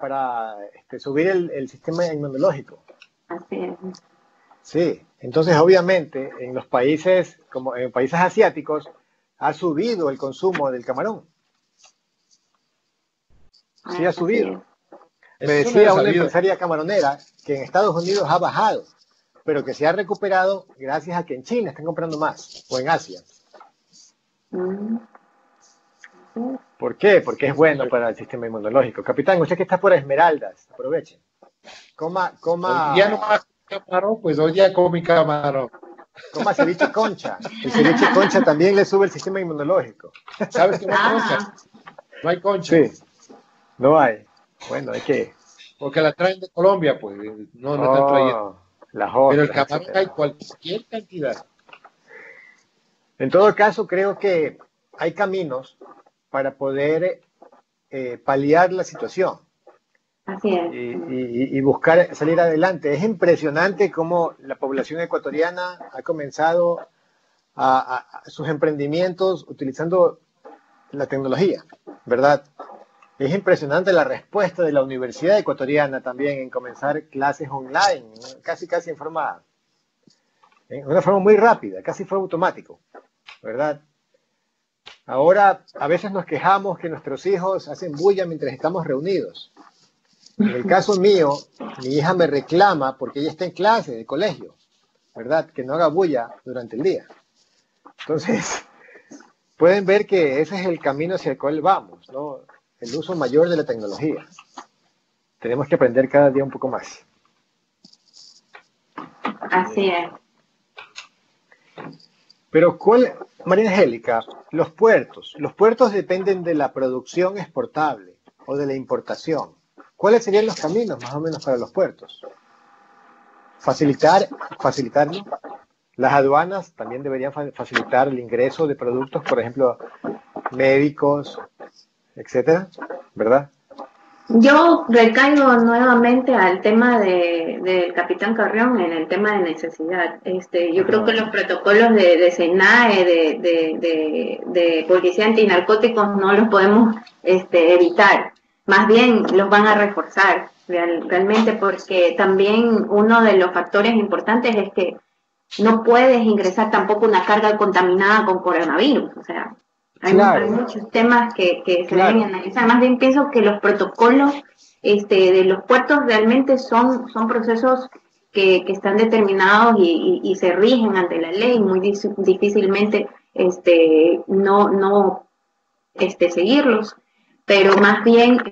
subir el sistema inmunológico. Así es. Sí, entonces obviamente en los países, como en países asiáticos, ha subido el consumo del camarón. Sí, ha subido. Me decía una empresaria camaronera que en Estados Unidos ha bajado, pero que se ha recuperado gracias a que en China están comprando más, o en Asia. ¿Por qué? Porque es bueno para el sistema inmunológico. Capitán, usted que está por Esmeraldas, aproveche. Coma. Ya no más camarón, pues hoy ya comí camarón. Coma ceviche concha. El ceviche concha también le sube el sistema inmunológico. ¿Sabes qué no hay concha? No hay concha. Sí, no hay. Bueno, hay que... Porque la traen de Colombia, pues. No están trayendo. Pero el camarón hay cualquier cantidad. En todo caso, creo que hay caminos para poder paliar la situación. Así es. Y buscar salir adelante. Es impresionante cómo la población ecuatoriana ha comenzado a sus emprendimientos utilizando la tecnología, ¿verdad? Es impresionante la respuesta de la Universidad Ecuatoriana también en comenzar clases online, casi en forma, en una forma muy rápida, casi fue automático, ¿verdad? Ahora, a veces nos quejamos que nuestros hijos hacen bulla mientras estamos reunidos. En el caso mío, mi hija me reclama porque ella está en clase de colegio, ¿verdad? Que no haga bulla durante el día. Entonces, pueden ver que ese es el camino hacia el cual vamos, ¿no? El uso mayor de la tecnología. Tenemos que aprender cada día un poco más. Así es. Pero, María Angélica, los puertos dependen de la producción exportable o de la importación. ¿Cuáles serían los caminos más o menos para los puertos? Facilitarlo. Las aduanas también deberían facilitar el ingreso de productos, por ejemplo, médicos, etcétera, ¿verdad? Yo recaigo nuevamente al tema del capitán Carrión en el tema de necesidad. Yo creo que los protocolos de SENAE, de Policía Antinarcóticos, no los podemos evitar. Más bien los van a reforzar realmente, porque también uno de los factores importantes es que no puedes ingresar tampoco una carga contaminada con coronavirus. O sea, hay muchos temas que se deben analizar. Más bien pienso que los protocolos de los puertos realmente son procesos que están determinados y se rigen ante la ley, muy difícilmente no seguirlos, pero más bien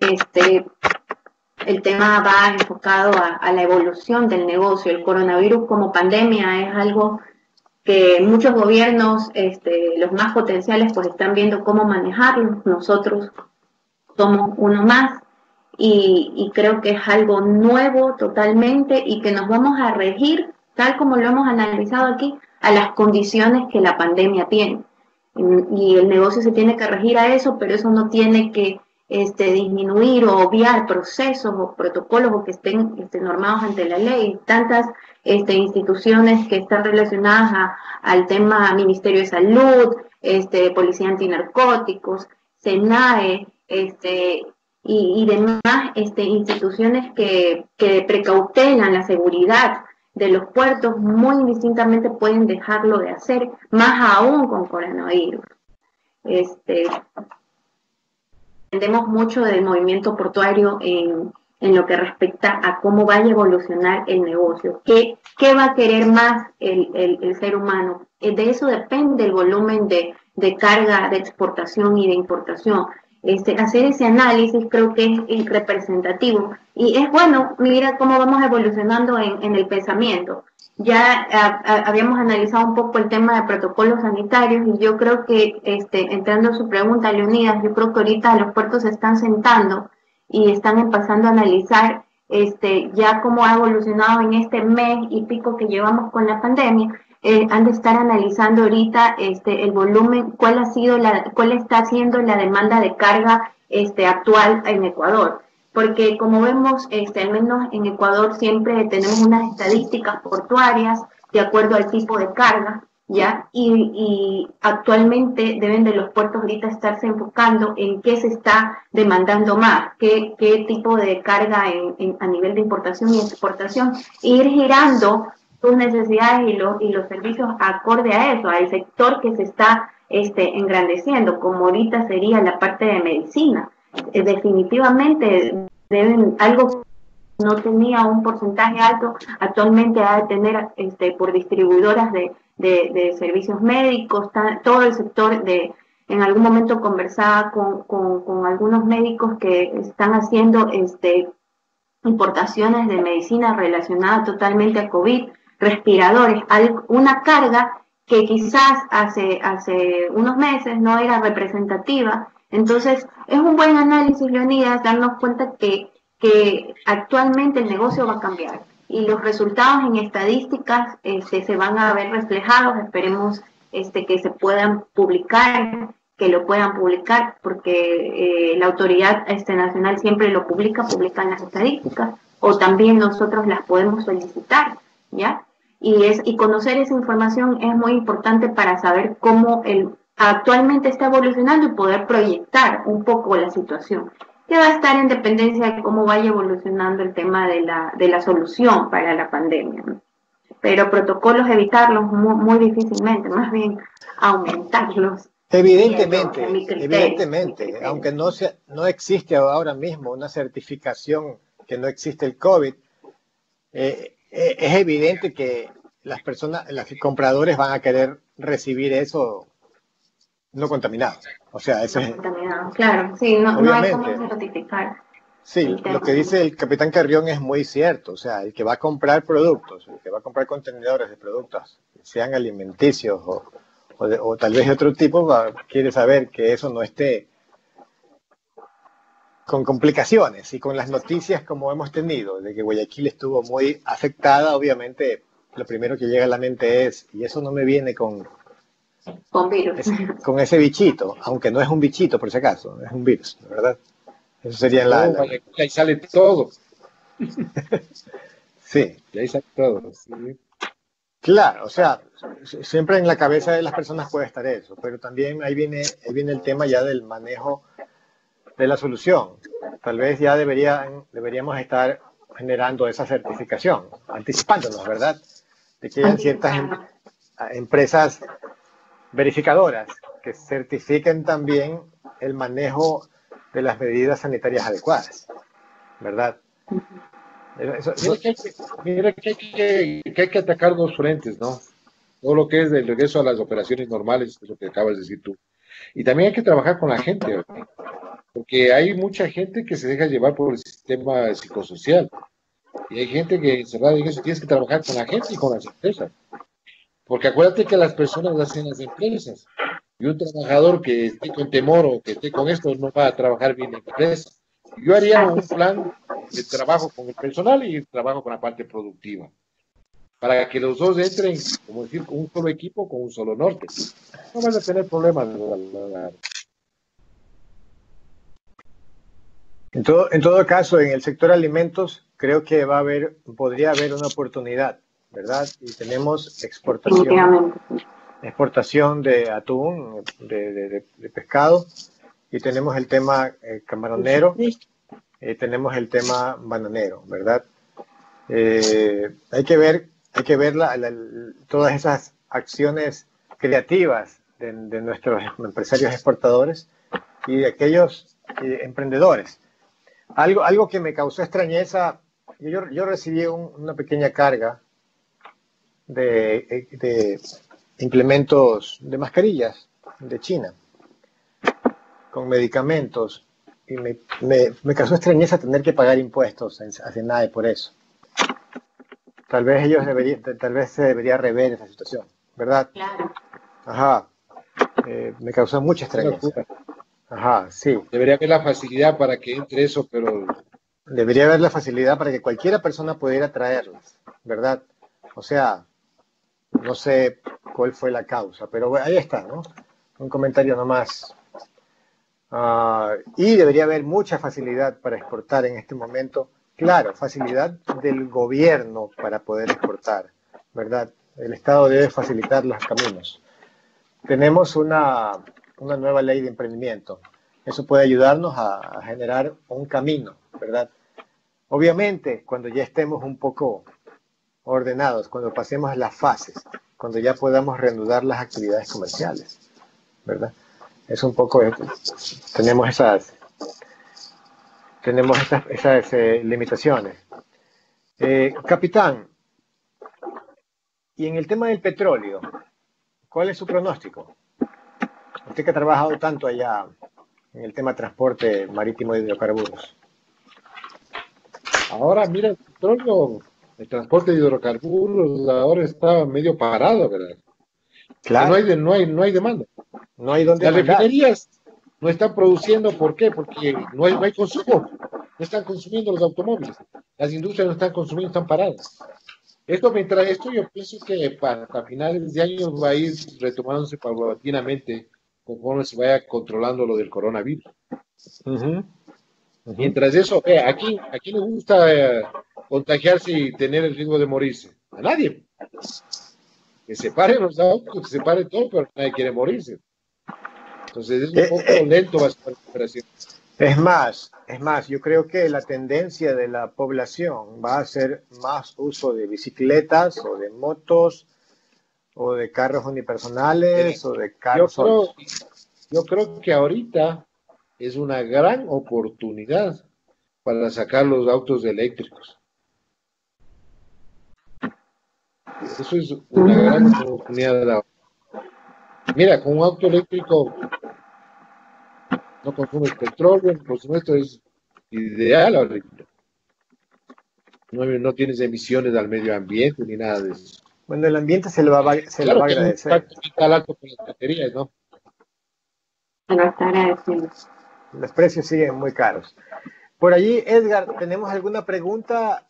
el tema va enfocado a la evolución del negocio. El coronavirus como pandemia es algo que muchos gobiernos, los más potenciales, pues están viendo cómo manejarlo. Nosotros somos uno más y creo que es algo nuevo totalmente y que nos vamos a regir, tal como lo hemos analizado aquí, a las condiciones que la pandemia tiene. Y el negocio se tiene que regir a eso, pero eso no tiene que disminuir o obviar procesos o protocolos o que estén normados ante la ley. Tantas instituciones que están relacionadas al tema Ministerio de Salud, Policía Antinarcóticos, SENAE, y demás instituciones que precautelan la seguridad de los puertos, muy indistintamente pueden dejarlo de hacer, más aún con coronavirus. Dependemos mucho del movimiento portuario en lo que respecta a cómo vaya a evolucionar el negocio, qué va a querer más el ser humano. De eso depende el volumen de carga de exportación y de importación. Hacer ese análisis creo que es representativo y es bueno. Mira cómo vamos evolucionando en el pensamiento. Ya habíamos analizado un poco el tema de protocolos sanitarios y yo creo que, entrando a su pregunta, Leonidas, yo creo que ahorita los puertos se están sentando y están empezando a analizar ya cómo ha evolucionado en este mes y pico que llevamos con la pandemia. Han de estar analizando ahorita el volumen, cuál está siendo la demanda de carga actual en Ecuador. Porque como vemos, al menos en Ecuador siempre tenemos unas estadísticas portuarias de acuerdo al tipo de carga, ¿ya? Y actualmente deben de los puertos ahorita estarse enfocando en qué se está demandando más, qué tipo de carga a nivel de importación y exportación, e ir girando sus necesidades y los servicios acorde a eso, al sector que se está engrandeciendo, como ahorita sería la parte de medicina. Definitivamente algo no tenía un porcentaje alto, actualmente ha de tener por distribuidoras de servicios médicos, todo el sector en algún momento conversaba con algunos médicos que están haciendo importaciones de medicina relacionada totalmente a COVID, respiradores, una carga que quizás hace unos meses no era representativa. Entonces, es un buen análisis, Leonidas, darnos cuenta que actualmente el negocio va a cambiar y los resultados en estadísticas se van a ver reflejados. Esperemos que se puedan publicar, que lo puedan publicar, porque la autoridad nacional siempre lo publican las estadísticas, o también nosotros las podemos solicitar, ¿ya? Y conocer esa información es muy importante para saber cómo actualmente está evolucionando y poder proyectar un poco la situación. que va a estar en dependencia de cómo vaya evolucionando el tema de la solución para la pandemia, ¿no? Pero protocolos evitarlos muy difícilmente, más bien aumentarlos. Evidentemente, Mi criterio, evidentemente, aunque no existe ahora mismo una certificación que no existe el COVID, es evidente que las personas, los compradores van a querer recibir eso no contaminado. O sea, eso es contaminado, claro, sí, no hay cómo certificar. Sí, lo que dice el capitán Carrión es muy cierto. O sea, el que va a comprar productos, el que va a comprar contenedores de productos, sean alimenticios o tal vez de otro tipo, quiere saber que eso no esté con complicaciones y con las noticias como hemos tenido, de que Guayaquil estuvo muy afectada. Obviamente, lo primero que llega a la mente es, y eso no me viene con virus. Con ese bichito, aunque no es un bichito por si acaso, es un virus, ¿verdad? Eso sería ahí sale todo. Sí. Y ahí sale todo. Sí. Claro, o sea, siempre en la cabeza de las personas puede estar eso, pero también ahí viene el tema ya del manejo de la solución. Tal vez ya deberíamos estar generando esa certificación, anticipándonos, ¿verdad? De que hayan ciertas empresas verificadoras que certifiquen también el manejo de las medidas sanitarias adecuadas, ¿verdad? Mira que hay que atacar dos frentes, ¿no? Todo lo que es del regreso a las operaciones normales, es lo que acabas de decir tú. Y también hay que trabajar con la gente, ¿verdad? Porque hay mucha gente que se deja llevar por el sistema psicosocial. Y hay gente que encerrada en eso, tienes que trabajar con la gente y con las empresas. Porque acuérdate que las personas las hacen las empresas. Y un trabajador que esté con temor o que esté con esto no va a trabajar bien en la empresa. Yo haría un plan de trabajo con el personal y trabajo con la parte productiva. Para que los dos entren, como decir, con un solo equipo, con un solo norte. No van a tener problemas. En todo caso, en el sector alimentos, creo que podría haber una oportunidad, ¿verdad? Y tenemos exportación de atún, de pescado, y tenemos el tema camaronero, tenemos el tema bananero, ¿verdad? Hay que ver todas esas acciones creativas de nuestros empresarios exportadores y de aquellos emprendedores. Algo que me causó extrañeza, yo recibí una pequeña carga de implementos de mascarillas de China con medicamentos y me causó extrañeza tener que pagar impuestos a SENAE por eso. Tal vez se debería rever esa situación, ¿verdad? Claro. Ajá. Me causó mucha extrañeza. Ajá, sí. Debería haber la facilidad para que entre eso, pero... Debería haber la facilidad para que cualquiera persona pudiera traerlas, ¿verdad? O sea, no sé cuál fue la causa, pero ahí está, ¿no? Un comentario nomás. Y debería haber mucha facilidad para exportar en este momento. Claro, facilidad del gobierno para poder exportar, ¿verdad? El Estado debe facilitar los caminos. Tenemos una nueva ley de emprendimiento. Eso puede ayudarnos a generar un camino, ¿verdad? Obviamente, cuando ya estemos un poco ordenados, cuando pasemos las fases, cuando ya podamos reanudar las actividades comerciales, ¿verdad? Es un poco, tenemos esas limitaciones. Capitán, y en el tema del petróleo, ¿cuál es su pronóstico? Usted que ha trabajado tanto allá en el tema de transporte marítimo de hidrocarburos. Ahora, mira, el petróleo, el transporte de hidrocarburos ahora está medio parado, ¿verdad? Claro. No hay demanda. No hay donde Las mandar. refinerías no están produciendo, ¿por qué? Porque no hay consumo. No están consumiendo los automóviles. Las industrias no están consumiendo, están paradas. Mientras esto, yo pienso que para finales de año va a ir retomándose paulatinamente conforme se vaya controlando lo del coronavirus. Mientras eso, aquí le gusta contagiarse y tener el riesgo de morirse. A nadie. Que se paren los autos, que se pare todo, pero nadie quiere morirse. Entonces es un poco lento va a ser la recuperación. Es más, Es más, yo creo que la tendencia de la población va a ser más uso de bicicletas o de motos o de carros unipersonales o de carros solos. Yo creo que ahorita es una gran oportunidad para sacar los autos eléctricos. Eso es una gran oportunidad. Mira, con un auto eléctrico no consumes petróleo, por supuesto es ideal ahorita. No tienes emisiones al medio ambiente ni nada de eso. Bueno, el ambiente se lo va a agradecer. Un impacto alto con las baterías, ¿no? Se lo está agradeciendo. Los precios siguen muy caros. Por allí, Edgar, ¿tenemos alguna pregunta?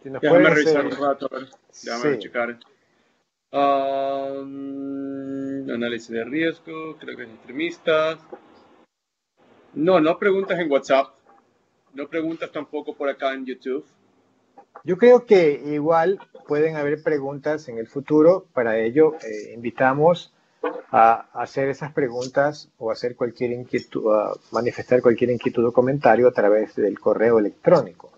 Si nos Déjame puedes, revisar un rato, a ver. Déjame sí. checar. Análisis de riesgo, creo que es extremistas. No preguntas en WhatsApp. No preguntas tampoco por acá en YouTube. Yo creo que igual pueden haber preguntas en el futuro. Para ello, invitamos a hacer esas preguntas o hacer cualquier inquietud, a manifestar cualquier inquietud o comentario a través del correo electrónico.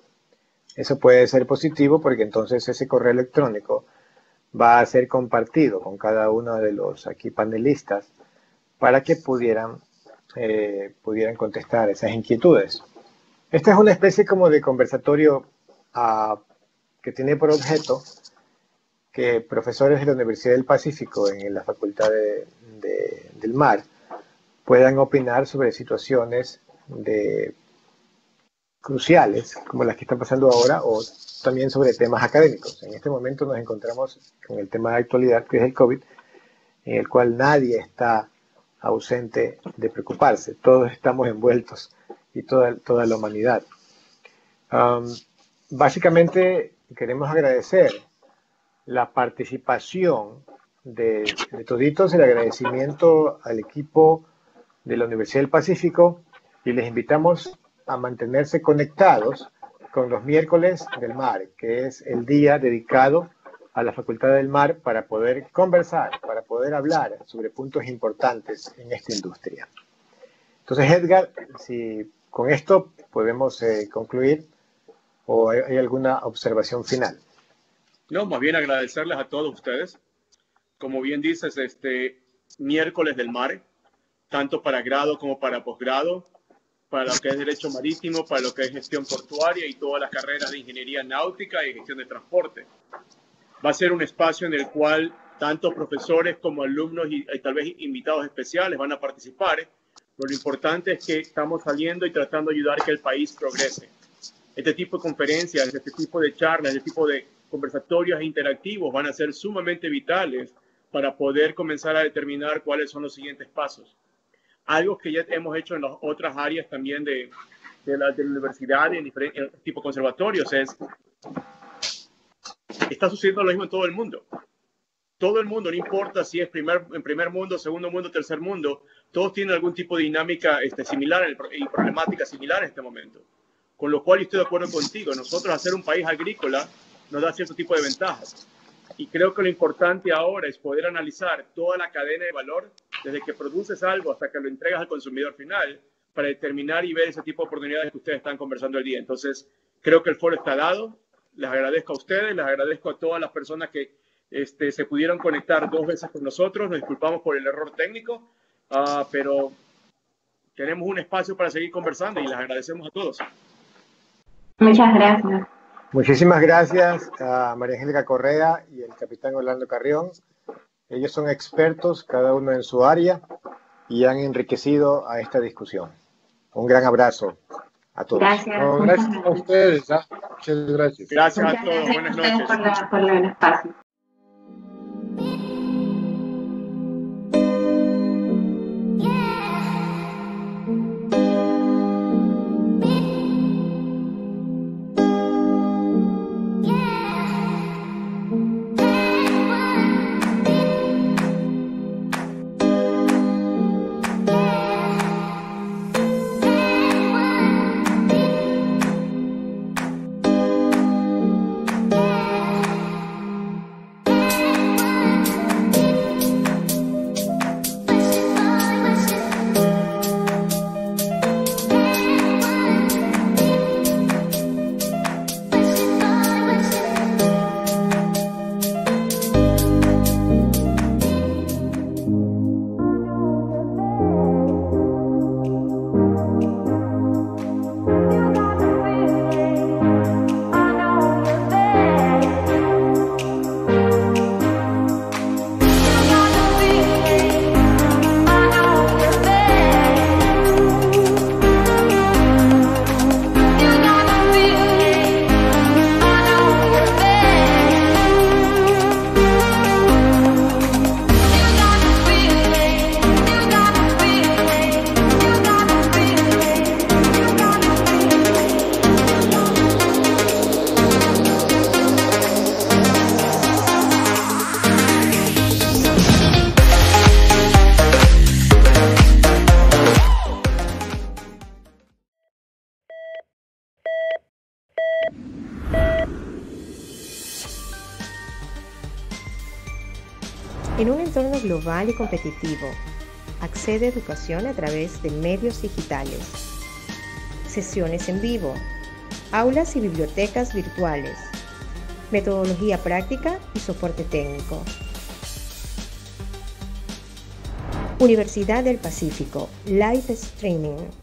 Eso puede ser positivo porque entonces ese correo electrónico va a ser compartido con cada uno de los aquí panelistas para que pudieran contestar esas inquietudes. Esta es una especie como de conversatorio que tiene por objeto que profesores de la Universidad del Pacífico en la Facultad del Mar puedan opinar sobre situaciones cruciales como las que están pasando ahora o también sobre temas académicos. En este momento nos encontramos con el tema de actualidad que es el COVID, en el cual nadie está ausente de preocuparse. Todos estamos envueltos y toda la humanidad. Básicamente queremos agradecer la participación de toditos, el agradecimiento al equipo de la Universidad del Pacífico y les invitamos a mantenerse conectados con los miércoles del mar, que es el día dedicado a la Facultad del Mar para poder conversar, para poder hablar sobre puntos importantes en esta industria. Entonces, Edgar, si con esto podemos concluir o hay alguna observación final. No, más bien agradecerles a todos ustedes. Como bien dices, miércoles del mar, tanto para grado como para posgrado, para lo que es derecho marítimo, para lo que es gestión portuaria y todas las carreras de ingeniería náutica y gestión de transporte. Va a ser un espacio en el cual tanto profesores como alumnos y tal vez invitados especiales van a participar. Pero lo importante es que estamos saliendo y tratando de ayudar a que el país progrese. Este tipo de conferencias, este tipo de charlas, este tipo de conversatorios interactivos van a ser sumamente vitales para poder comenzar a determinar cuáles son los siguientes pasos. Algo que ya hemos hecho en las otras áreas también de la universidad, en diferentes tipos de conservatorios, está sucediendo lo mismo en todo el mundo. Todo el mundo, no importa si es en primer mundo, segundo mundo, tercer mundo, todos tienen algún tipo de dinámica similar y problemática similar en este momento. Con lo cual yo estoy de acuerdo contigo. Nosotros, hacer un país agrícola, nos da cierto tipo de ventajas. Y creo que lo importante ahora es poder analizar toda la cadena de valor, desde que produces algo hasta que lo entregas al consumidor final, para determinar y ver ese tipo de oportunidades que ustedes están conversando el día. Entonces, creo que el foro está dado. Les agradezco a ustedes, les agradezco a todas las personas que se pudieron conectar 2 veces con nosotros. Nos disculpamos por el error técnico, pero tenemos un espacio para seguir conversando y les agradecemos a todos. Muchas gracias. Muchísimas gracias a María Angélica Correa y el capitán Orlando Carrión. Ellos son expertos, cada uno en su área, y han enriquecido a esta discusión. Un gran abrazo a todos. Gracias. No, gracias a ustedes. Muchas gracias. Gracias Muchas a todos. gracias Buenas a ustedes noches. por el espacio. En un entorno global y competitivo, accede a educación a través de medios digitales, sesiones en vivo, aulas y bibliotecas virtuales, metodología práctica y soporte técnico. Universidad del Pacífico, Live Streaming.